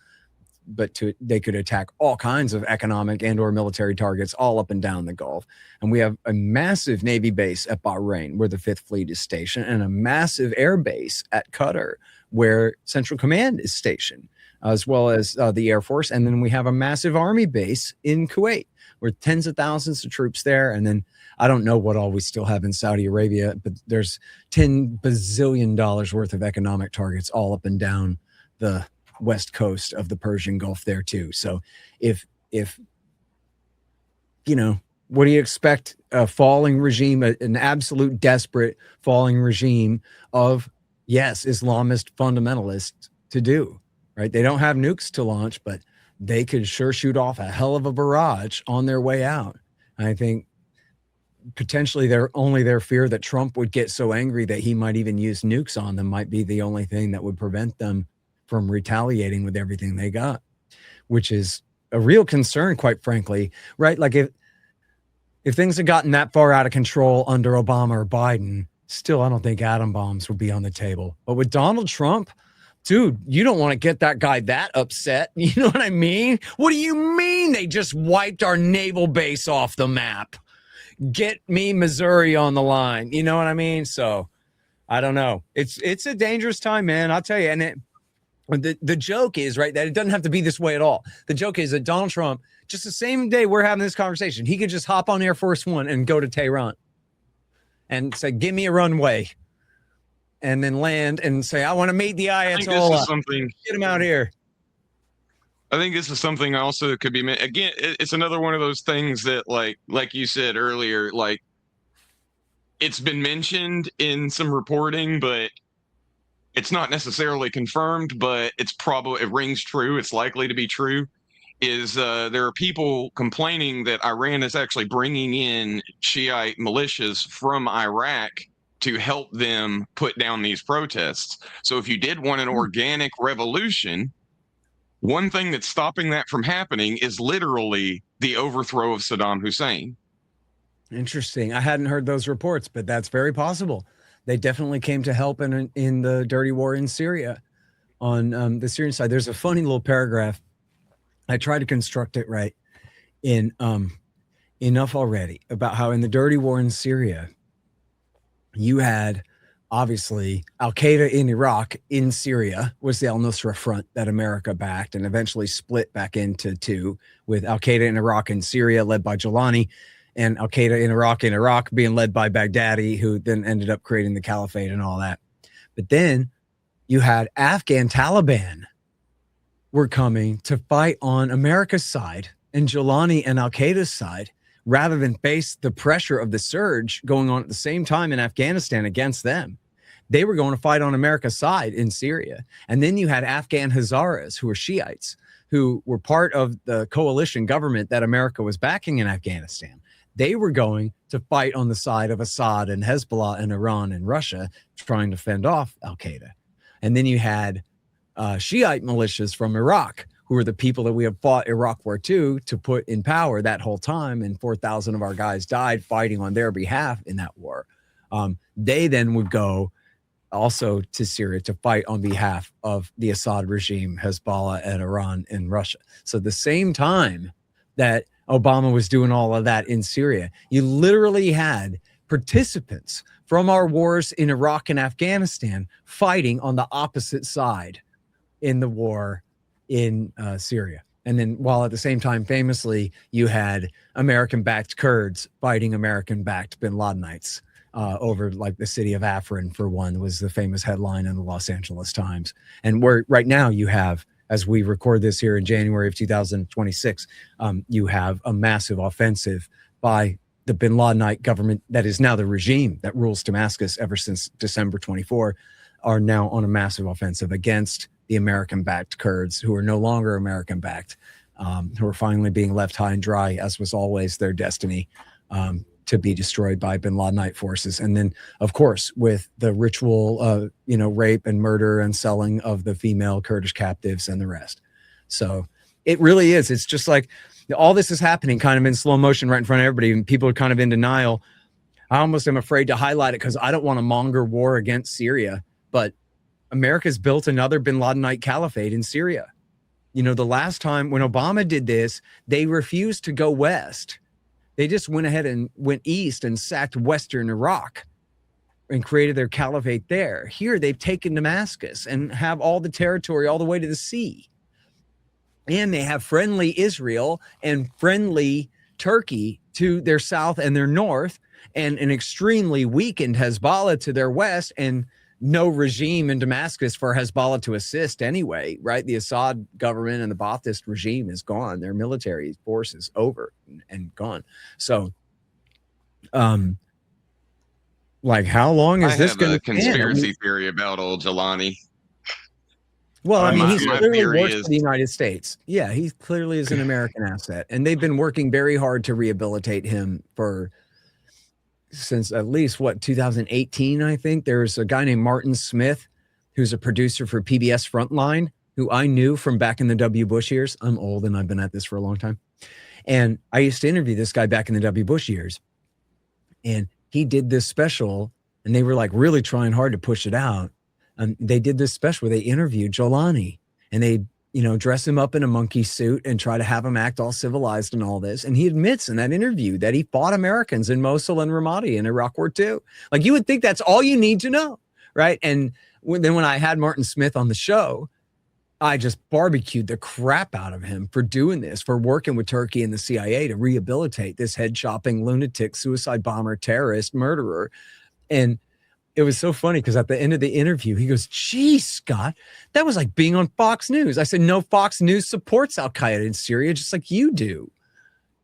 but they could attack all kinds of economic and or military targets all up and down the Gulf. And we have a massive Navy base at Bahrain, where the Fifth Fleet is stationed, and a massive air base at Qatar, where Central Command is stationed, as well as the Air Force. And then we have a massive Army base in Kuwait, where tens of thousands of troops there. And then I don't know what all we still have in Saudi Arabia, but there's $10 bazillion worth of economic targets all up and down the west coast of the Persian Gulf there too. So if what do you expect a falling regime, an absolute desperate falling regime of, yes, Islamist fundamentalists to do, right? They don't have nukes to launch, but they could sure shoot off a hell of a barrage on their way out. And I think potentially their fear that Trump would get so angry that he might even use nukes on them might be the only thing that would prevent them from retaliating with everything they got, which is a real concern, quite frankly, right? Like if things had gotten that far out of control under Obama or Biden, still, I don't think atom bombs would be on the table. But with Donald Trump, dude, you don't want to get that guy that upset. You know what I mean? What do you mean they just wiped our naval base off the map? Get me Missouri on the line. You know what I mean? So I don't know. It's a dangerous time, man. I'll tell you. And the joke is, right, that it doesn't have to be this way at all. The joke is that Donald Trump, just the same day we're having this conversation, he could just hop on Air Force One and go to Tehran and say, give me a runway. And then land and say, I want to meet the Ayatollah. Get him out here. I think this is something also that could be, again, it's another one of those things that, like you said earlier, like, it's been mentioned in some reporting, but it's not necessarily confirmed, but it rings true. It's likely to be true. There are people complaining that Iran is actually bringing in Shiite militias from Iraq to help them put down these protests. So if you did want an organic revolution, one thing that's stopping that from happening is literally the overthrow of Saddam Hussein. Interesting. I hadn't heard those reports, but that's very possible. They definitely came to help in the dirty war in Syria on the Syrian side. There's a funny little paragraph. I tried to construct it right in Enough Already about how in the dirty war in Syria, you had obviously Al-Qaeda in Iraq. In Syria was the al-Nusra Front that America backed and eventually split back into two, with Al-Qaeda in Iraq and Syria led by Jilani, and Al-Qaeda in Iraq being led by Baghdadi, who then ended up creating the caliphate and all that. But then you had Afghan Taliban were coming to fight on America's side and Jilani and Al-Qaeda's side, rather than face the pressure of the surge going on at the same time in Afghanistan against them. They were going to fight on America's side in Syria. And then you had Afghan Hazaras, who were Shiites, who were part of the coalition government that America was backing in Afghanistan. They were going to fight on the side of Assad and Hezbollah and Iran and Russia, trying to fend off Al-Qaeda. And then you had Shiite militias from Iraq, who were the people that we have fought Iraq War II to put in power that whole time. And 4,000 of our guys died fighting on their behalf in that war. They then would go also to Syria to fight on behalf of the Assad regime, Hezbollah, and Iran and Russia. So the same time that Obama was doing all of that in Syria, you literally had participants from our wars in Iraq and Afghanistan fighting on the opposite side in the war in Syria. And then while at the same time, famously, you had American-backed Kurds fighting American-backed bin Ladenites over like the city of Afrin, for one, was the famous headline in the Los Angeles Times. And where right now you have, as we record this here in January of 2026, you have a massive offensive by the bin Ladenite government that is now the regime that rules Damascus ever since December 24, are now on a massive offensive against the American-backed Kurds, who are no longer American-backed, who are finally being left high and dry, as was always their destiny, to be destroyed by bin Ladenite forces. And then, of course, with the ritual, rape and murder and selling of the female Kurdish captives and the rest. So it really is. It's just like all this is happening kind of in slow motion right in front of everybody, and people are kind of in denial. I almost am afraid to highlight it because I don't want to monger war against Syria, but America's built another bin Ladenite caliphate in Syria. You know, the last time when Obama did this, they refused to go west. They just went ahead and went east and sacked Western Iraq and created their caliphate there. Here, they've taken Damascus and have all the territory all the way to the sea. And they have friendly Israel and friendly Turkey to their south and their north, and an extremely weakened Hezbollah to their west, and no regime in Damascus for Hezbollah to assist anyway, right? The Assad government and the Ba'athist regime is gone. Their military force is over and gone. So, like, how long is this going to conspiracy theory about old Jelani? Well, I mean, he's clearly works for the United States. Yeah, he clearly is an American asset. And they've been working very hard to rehabilitate him since at least 2018, I think. There's a guy named Martin Smith, who's a producer for PBS Frontline, who I knew from back in the W. Bush years. I'm old and I've been at this for a long time. And I used to interview this guy back in the W. Bush years. And he did this special, and they were like really trying hard to push it out. They did this special where they interviewed Jolani, and they, dress him up in a monkey suit and try to have him act all civilized and all this. And he admits in that interview that he fought Americans in Mosul and Ramadi in Iraq War II. Like, you would think that's all you need to know, right? And when I had Martin Smith on the show, I just barbecued the crap out of him for doing this, for working with Turkey and the CIA to rehabilitate this head-chopping lunatic, suicide bomber, terrorist, murderer. And it was so funny because at the end of the interview, he goes, "Geez, Scott, that was like being on Fox News." I said, "No, Fox News supports Al-Qaeda in Syria just like you do,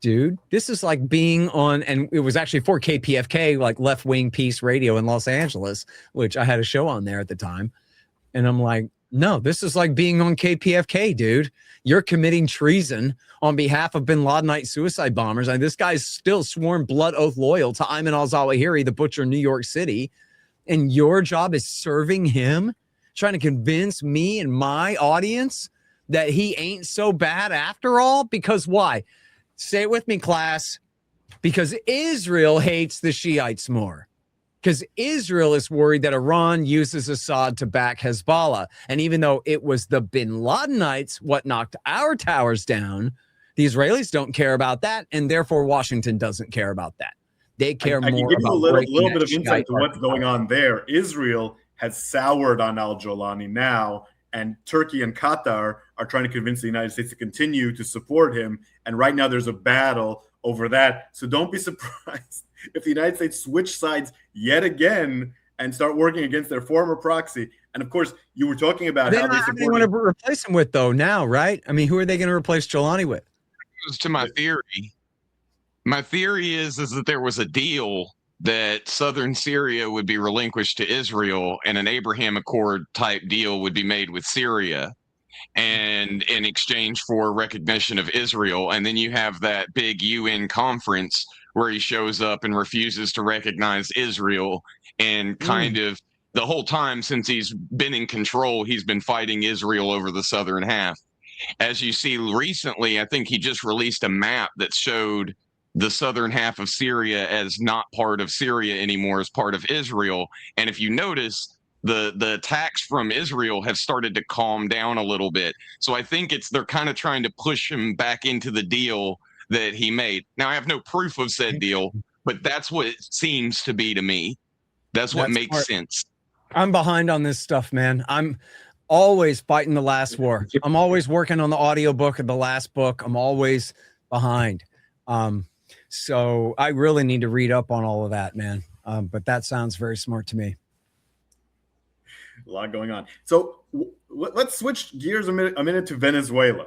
dude. This is like being on," and it was actually for KPFK, like left-wing peace radio in Los Angeles, which I had a show on there at the time. And I'm like, no, this is like being on KPFK, dude. You're committing treason on behalf of bin Ladenite suicide bombers. And this guy's still sworn blood oath loyal to Ayman al-Zawahiri, the butcher in New York City. And your job is serving him, trying to convince me and my audience that he ain't so bad after all. Because why? Say it with me, class. Because Israel hates the Shiites more. Because Israel is worried that Iran uses Assad to back Hezbollah. And even though it was the bin Ladenites what knocked our towers down, the Israelis don't care about that. And therefore, Washington doesn't care about that. They care more about... I can give you a little bit of insight to what's going on there. Israel has soured on al-Jolani now, and Turkey and Qatar are trying to convince the United States to continue to support him. And right now there's a battle over that. So don't be surprised if the United States switch sides yet again and start working against their former proxy. And of course, you were talking about how they support. They want to replace him with, though, now, right? I mean, who are they going to replace Jolani with? To my theory. My theory is that there was a deal that southern Syria would be relinquished to Israel, and an Abraham Accord type deal would be made with Syria, and in exchange for recognition of Israel. And then you have that big UN conference where he shows up and refuses to recognize Israel, and kind of the whole time since he's been in control, he's been fighting Israel over the southern half. As you see recently, I think he just released a map that showed the southern half of Syria as not part of Syria anymore, as part of Israel. And if you notice, the attacks from Israel have started to calm down a little bit. So I think they're kind of trying to push him back into the deal that he made. Now, I have no proof of said deal, but that's what it seems to be to me. That's what makes sense. I'm behind on this stuff, man. I'm always fighting the last war. I'm always working on the audiobook of the last book. I'm always behind. So I really need to read up on all of that, man. But that sounds very smart to me. A lot going on. So let's switch gears a minute to Venezuela.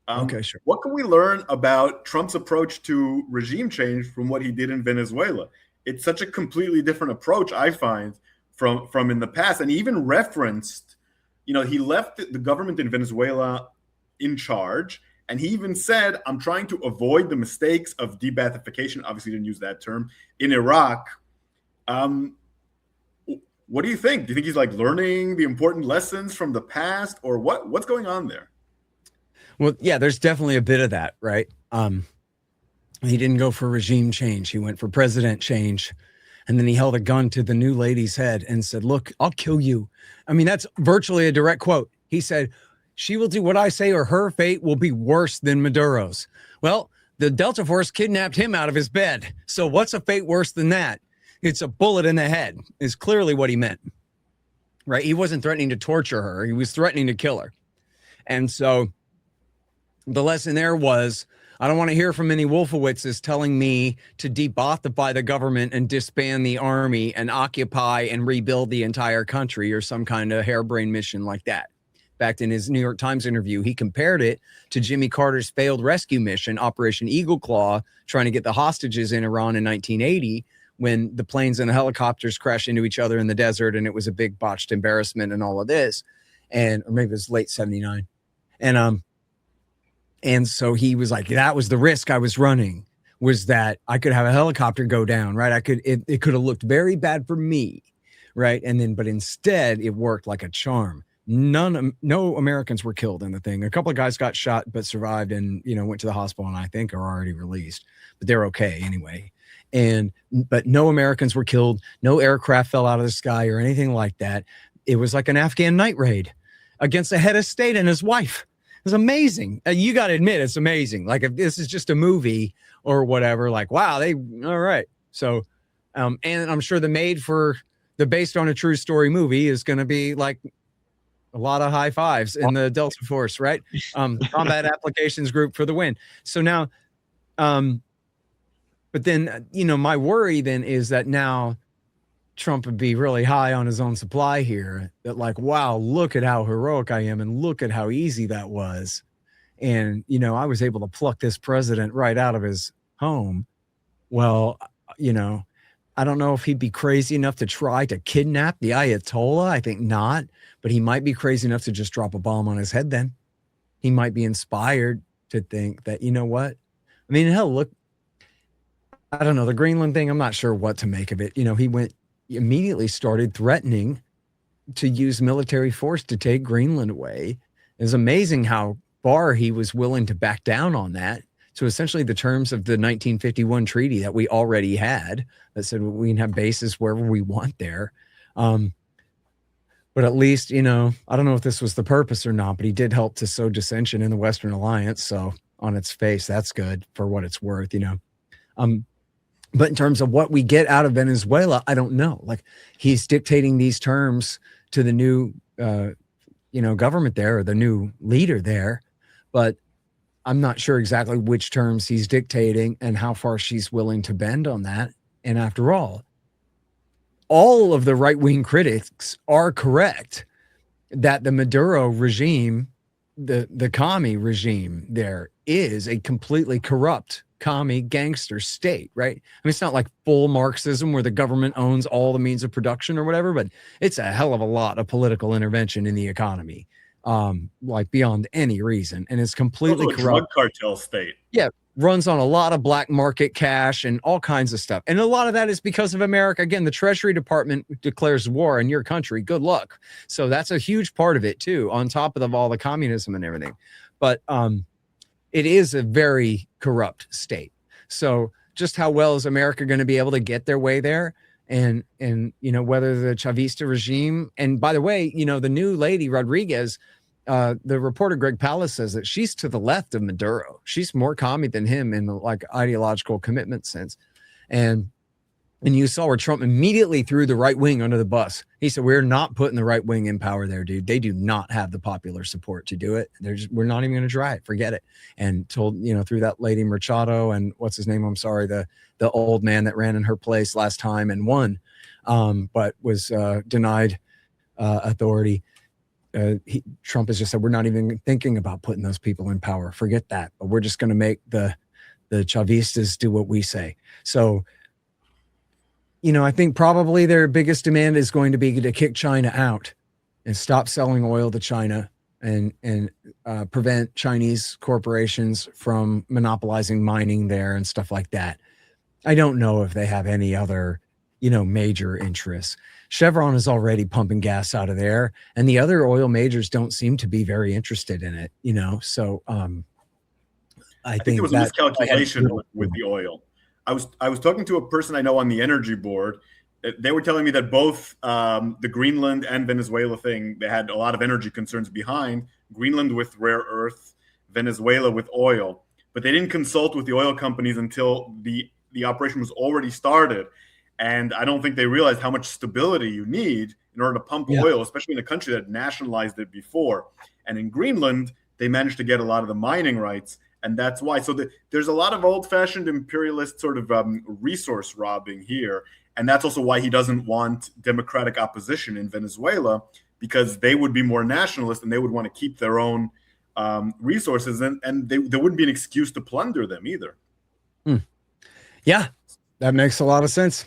Okay, sure. What can we learn about Trump's approach to regime change from what he did in Venezuela? It's such a completely different approach, I find, from in the past. And he even referenced, he left the government in Venezuela in charge. And he even said, "I'm trying to avoid the mistakes of de-Baathification." Obviously, he didn't use that term in Iraq. What do you think? Do you think he's like learning the important lessons from the past, or what's going on there? Well, yeah, there's definitely a bit of that, right? He didn't go for regime change. He went for president change. And then he held a gun to the new lady's head and said, "Look, I'll kill you." I mean, that's virtually a direct quote. He said, "She will do what I say, or her fate will be worse than Maduro's." Well, the Delta Force kidnapped him out of his bed. So what's a fate worse than that? It's a bullet in the head, is clearly what he meant, right? He wasn't threatening to torture her. He was threatening to kill her. And so the lesson there was, I don't want to hear from any Wolfowitzes telling me to de-Baathify the government and disband the army and occupy and rebuild the entire country, or some kind of harebrained mission like that. In fact, in his New York Times interview, he compared it to Jimmy Carter's failed rescue mission, Operation Eagle Claw, trying to get the hostages in Iran in 1980, when the planes and the helicopters crashed into each other in the desert, and it was a big botched embarrassment and all of this. Or maybe it was late 79. And so he was like, that was the risk I was running, was that I could have a helicopter go down, right? It could have looked very bad for me, right? But instead it worked like a charm. No Americans were killed in the thing. A couple of guys got shot but survived and went to the hospital, and I think are already released, but they're okay anyway. But no Americans were killed. No aircraft fell out of the sky or anything like that. it was like an Afghan night raid against the head of state and his wife. It was amazing. You got to admit, it's amazing. Like if this is just a movie or whatever, like, wow, all right. So, and I'm sure the based on a true story movie is going to be like a lot of high fives in the Delta Force, right? Combat Applications Group for the win. So now, but then, my worry then is that now Trump would be really high on his own supply here, that like, wow, look at how heroic I am and look at how easy that was. And, I was able to pluck this president right out of his home. Well, I don't know if he'd be crazy enough to try to kidnap the Ayatollah. I think not, but he might be crazy enough to just drop a bomb on his head then. He might be inspired to think that, you know what? I mean, hell, look, I don't know, the Greenland thing, I'm not sure what to make of it. He immediately started threatening to use military force to take Greenland away. It's amazing how far he was willing to back down on that. So essentially the terms of the 1951 treaty that we already had that said we can have bases wherever we want there. But at least, I don't know if this was the purpose or not, but he did help to sow dissension in the Western Alliance. So on its face, that's good for what it's worth, But in terms of what we get out of Venezuela, I don't know. Like he's dictating these terms to the new, government there, or the new leader there, but I'm not sure exactly which terms he's dictating and how far she's willing to bend on that. And after all of the right-wing critics are correct that the Maduro regime, the commie regime there, is a completely corrupt commie gangster state, right? I mean, it's not like full Marxism where the government owns all the means of production or whatever, but it's a hell of a lot of political intervention in the economy, like beyond any reason. And it's completely corrupt. Drug cartel state. Yeah. Runs on a lot of black market cash and all kinds of stuff. And a lot of that is because of America. Again, the Treasury Department declares war on your country. Good luck. So that's a huge part of it too, on top of all the communism and everything. But, it is a very corrupt state. So just how well is America going to be able to get their way there? And whether the Chavista regime, and by the way, the new lady, Rodriguez, the reporter Greg Pallas says that she's to the left of Maduro. She's more commie than him in the like ideological commitment sense. And you saw where Trump immediately threw the right wing under the bus. He said, we're not putting the right wing in power there, dude. They do not have the popular support to do it. We're not even going to try it. Forget it. And told, through that lady Machado and what's his name? I'm sorry. The old man that ran in her place last time and won, but was denied authority. Trump has just said, we're not even thinking about putting those people in power. Forget that. But we're just going to make the Chavistas do what we say. So, I think probably their biggest demand is going to be to kick China out and stop selling oil to China and prevent Chinese corporations from monopolizing mining there and stuff like that. I don't know if they have any other, major interests. Chevron is already pumping gas out of there, and the other oil majors don't seem to be very interested in it, So I think it was a miscalculation with the oil. I was talking to a person I know on the energy board. They were telling me that both the Greenland and Venezuela thing, they had a lot of energy concerns behind. Greenland with rare earth, Venezuela with oil. But they didn't consult with the oil companies until the operation was already started. And I don't think they realized how much stability you need in order to pump oil, especially in a country that nationalized it before. And in Greenland, they managed to get a lot of the mining rights. And that's why. So there's a lot of old-fashioned imperialist sort of resource robbing here. And that's also why he doesn't want democratic opposition in Venezuela, because they would be more nationalist and they would want to keep their own resources. And there wouldn't be an excuse to plunder them either. Yeah, that makes a lot of sense.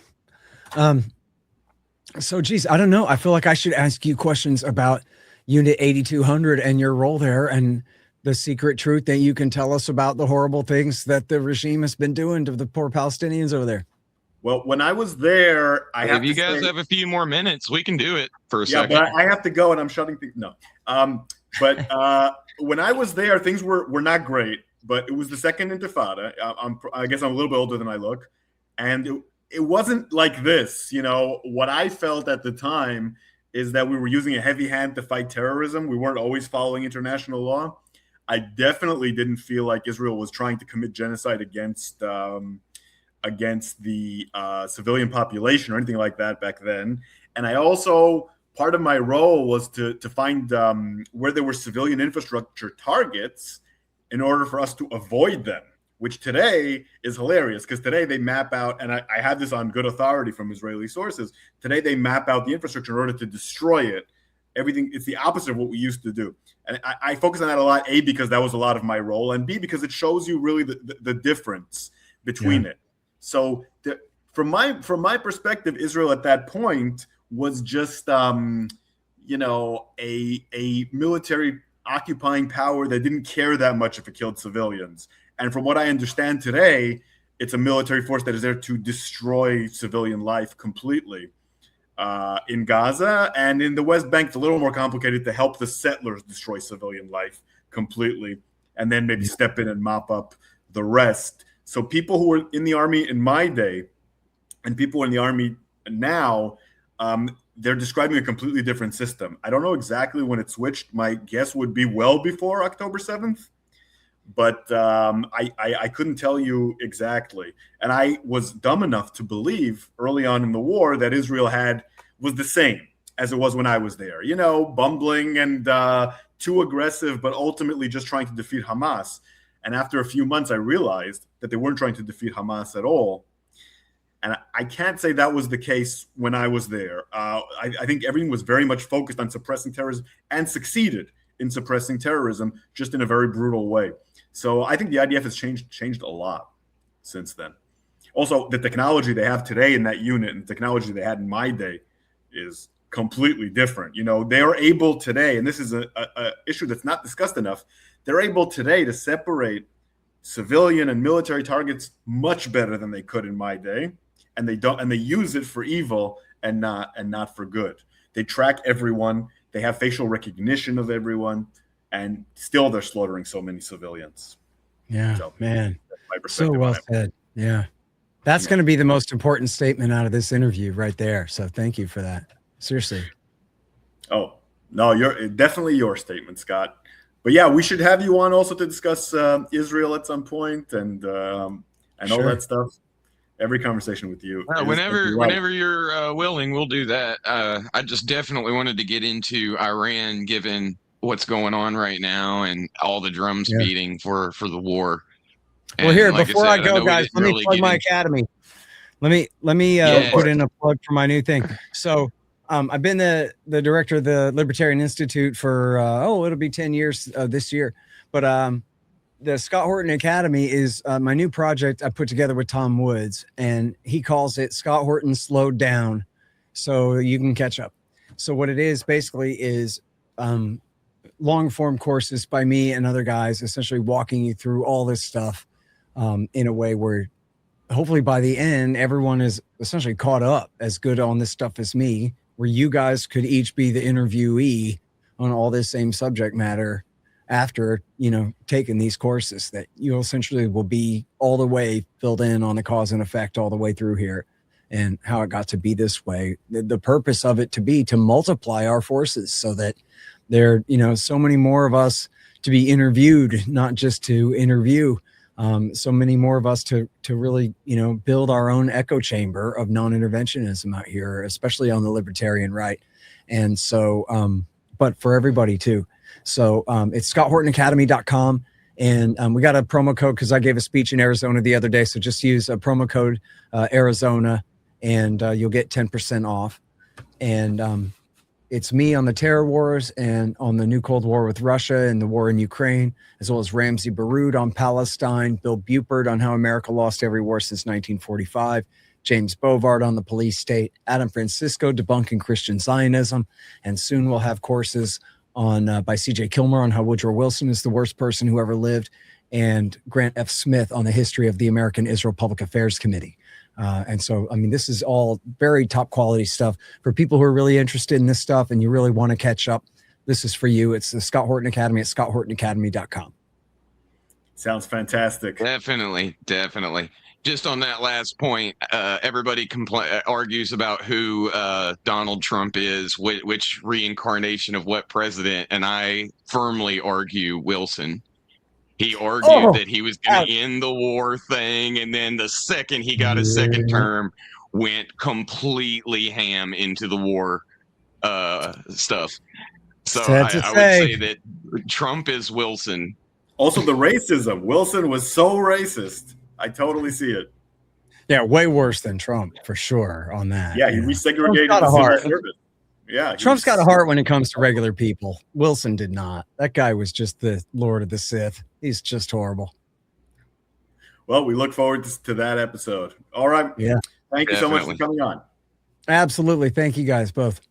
So, geez, I don't know. I feel like I should ask you questions about Unit 8200 and your role there and the secret truth that you can tell us about the horrible things that the regime has been doing to the poor Palestinians over there. Well, when I was there, if you guys have a few more minutes, we can do it for a second. Yeah, but I have to go, and I'm shutting things. No, but when I was there, things were not great. But it was the second Intifada. I guess I'm a little bit older than I look, and it wasn't like this. What I felt at the time is that we were using a heavy hand to fight terrorism. We weren't always following international law. I definitely didn't feel like Israel was trying to commit genocide against the civilian population or anything like that back then. And I also, part of my role was to find where there were civilian infrastructure targets in order for us to avoid them, which today is hilarious because today they map out, and I have this on good authority from Israeli sources, today they map out the infrastructure in order to destroy it. Everything, it's the opposite of what we used to do. And I focus on that a lot, A, because that was a lot of my role, and B, because it shows you really the difference between it. So from my perspective, Israel at that point was just, a military occupying power that didn't care that much if it killed civilians. And from what I understand today, it's a military force that is there to destroy civilian life completely in Gaza. And in the West Bank, it's a little more complicated to help the settlers destroy civilian life completely and then maybe step in and mop up the rest. So people who were in the army in my day and people who are in the army now, they're describing a completely different system. I don't know exactly when it switched. My guess would be well before October 7th. But I couldn't tell you exactly. And I was dumb enough to believe early on in the war that Israel was the same as it was when I was there. Bumbling and too aggressive, but ultimately just trying to defeat Hamas. And after a few months, I realized that they weren't trying to defeat Hamas at all. And I can't say that was the case when I was there. I think everything was very much focused on suppressing terrorism and succeeded in suppressing terrorism just in a very brutal way. So I think the IDF has changed a lot since then. Also, the technology they have today in that unit and the technology they had in my day is completely different. They are able today, and this is a issue that's not discussed enough, they're able today to separate civilian and military targets much better than they could in my day. And they use it for evil and not for good. They track everyone. They have facial recognition of everyone, and still they're slaughtering so many civilians. Yeah, so, man. So well said. Yeah. That's going to be the most important statement out of this interview right there. So thank you for that. Seriously. Oh, no, you're definitely your statement, Scott. But yeah, we should have you on also to discuss Israel at some point and all that stuff. Every conversation with you. Whenever you're willing, we'll do that. I just definitely wanted to get into Iran, given what's going on right now and all the drums beating for the war. And well, here, before I go, guys, let me plug my academy. Let me put in a plug for my new thing. So I've been the director of the Libertarian Institute for, it'll be 10 years this year. But the Scott Horton Academy is my new project I put together with Tom Woods, and he calls it Scott Horton Slowed Down, so you can catch up. So what it is basically is long form courses by me and other guys, essentially walking you through all this stuff in a way where hopefully by the end, everyone is essentially caught up as good on this stuff as me, where you guys could each be the interviewee on all this same subject matter after, taking these courses, that you essentially will be all the way filled in on the cause and effect all the way through here and how it got to be this way. The purpose of it to multiply our forces so that there, so many more of us to be interviewed, not just to interview, so many more of us to really, build our own echo chamber of non-interventionism out here, especially on the libertarian right. And so, but for everybody too. So it's scotthortonacademy.com. And we got a promo code because I gave a speech in Arizona the other day. So just use a promo code Arizona and you'll get 10% off. And it's me on the terror wars and on the new Cold War with Russia and the war in Ukraine, as well as Ramsey Baroud on Palestine, Bill Bupert on how America lost every war since 1945, James Bovard on the police state, Adam Francisco debunking Christian Zionism, and soon we'll have courses on by CJ Kilmer on how Woodrow Wilson is the worst person who ever lived, and Grant F. Smith on the history of the American Israel Public Affairs Committee. And so, this is all very top quality stuff for people who are really interested in this stuff and you really want to catch up. This is for you. It's the Scott Horton Academy at scotthortonacademy.com. Sounds fantastic. Definitely. Just on that last point, everybody argues about who Donald Trump is, which reincarnation of what president, and I firmly argue Wilson. He argued that he was going to end the war thing, and then the second he got his second term, went completely ham into the war stuff. So I would say that Trump is Wilson. Also, the racism. Wilson was so racist. I totally see it. Yeah, way worse than Trump for sure on that. Yeah, he resegregated the civil service. Yeah, Trump's got a heart when it comes to regular people. Wilson did not. That guy was just the Lord of the Sith. He's just horrible. Well, we look forward to that episode. All right. Yeah. Thank you so much for coming on. Absolutely. Thank you guys both.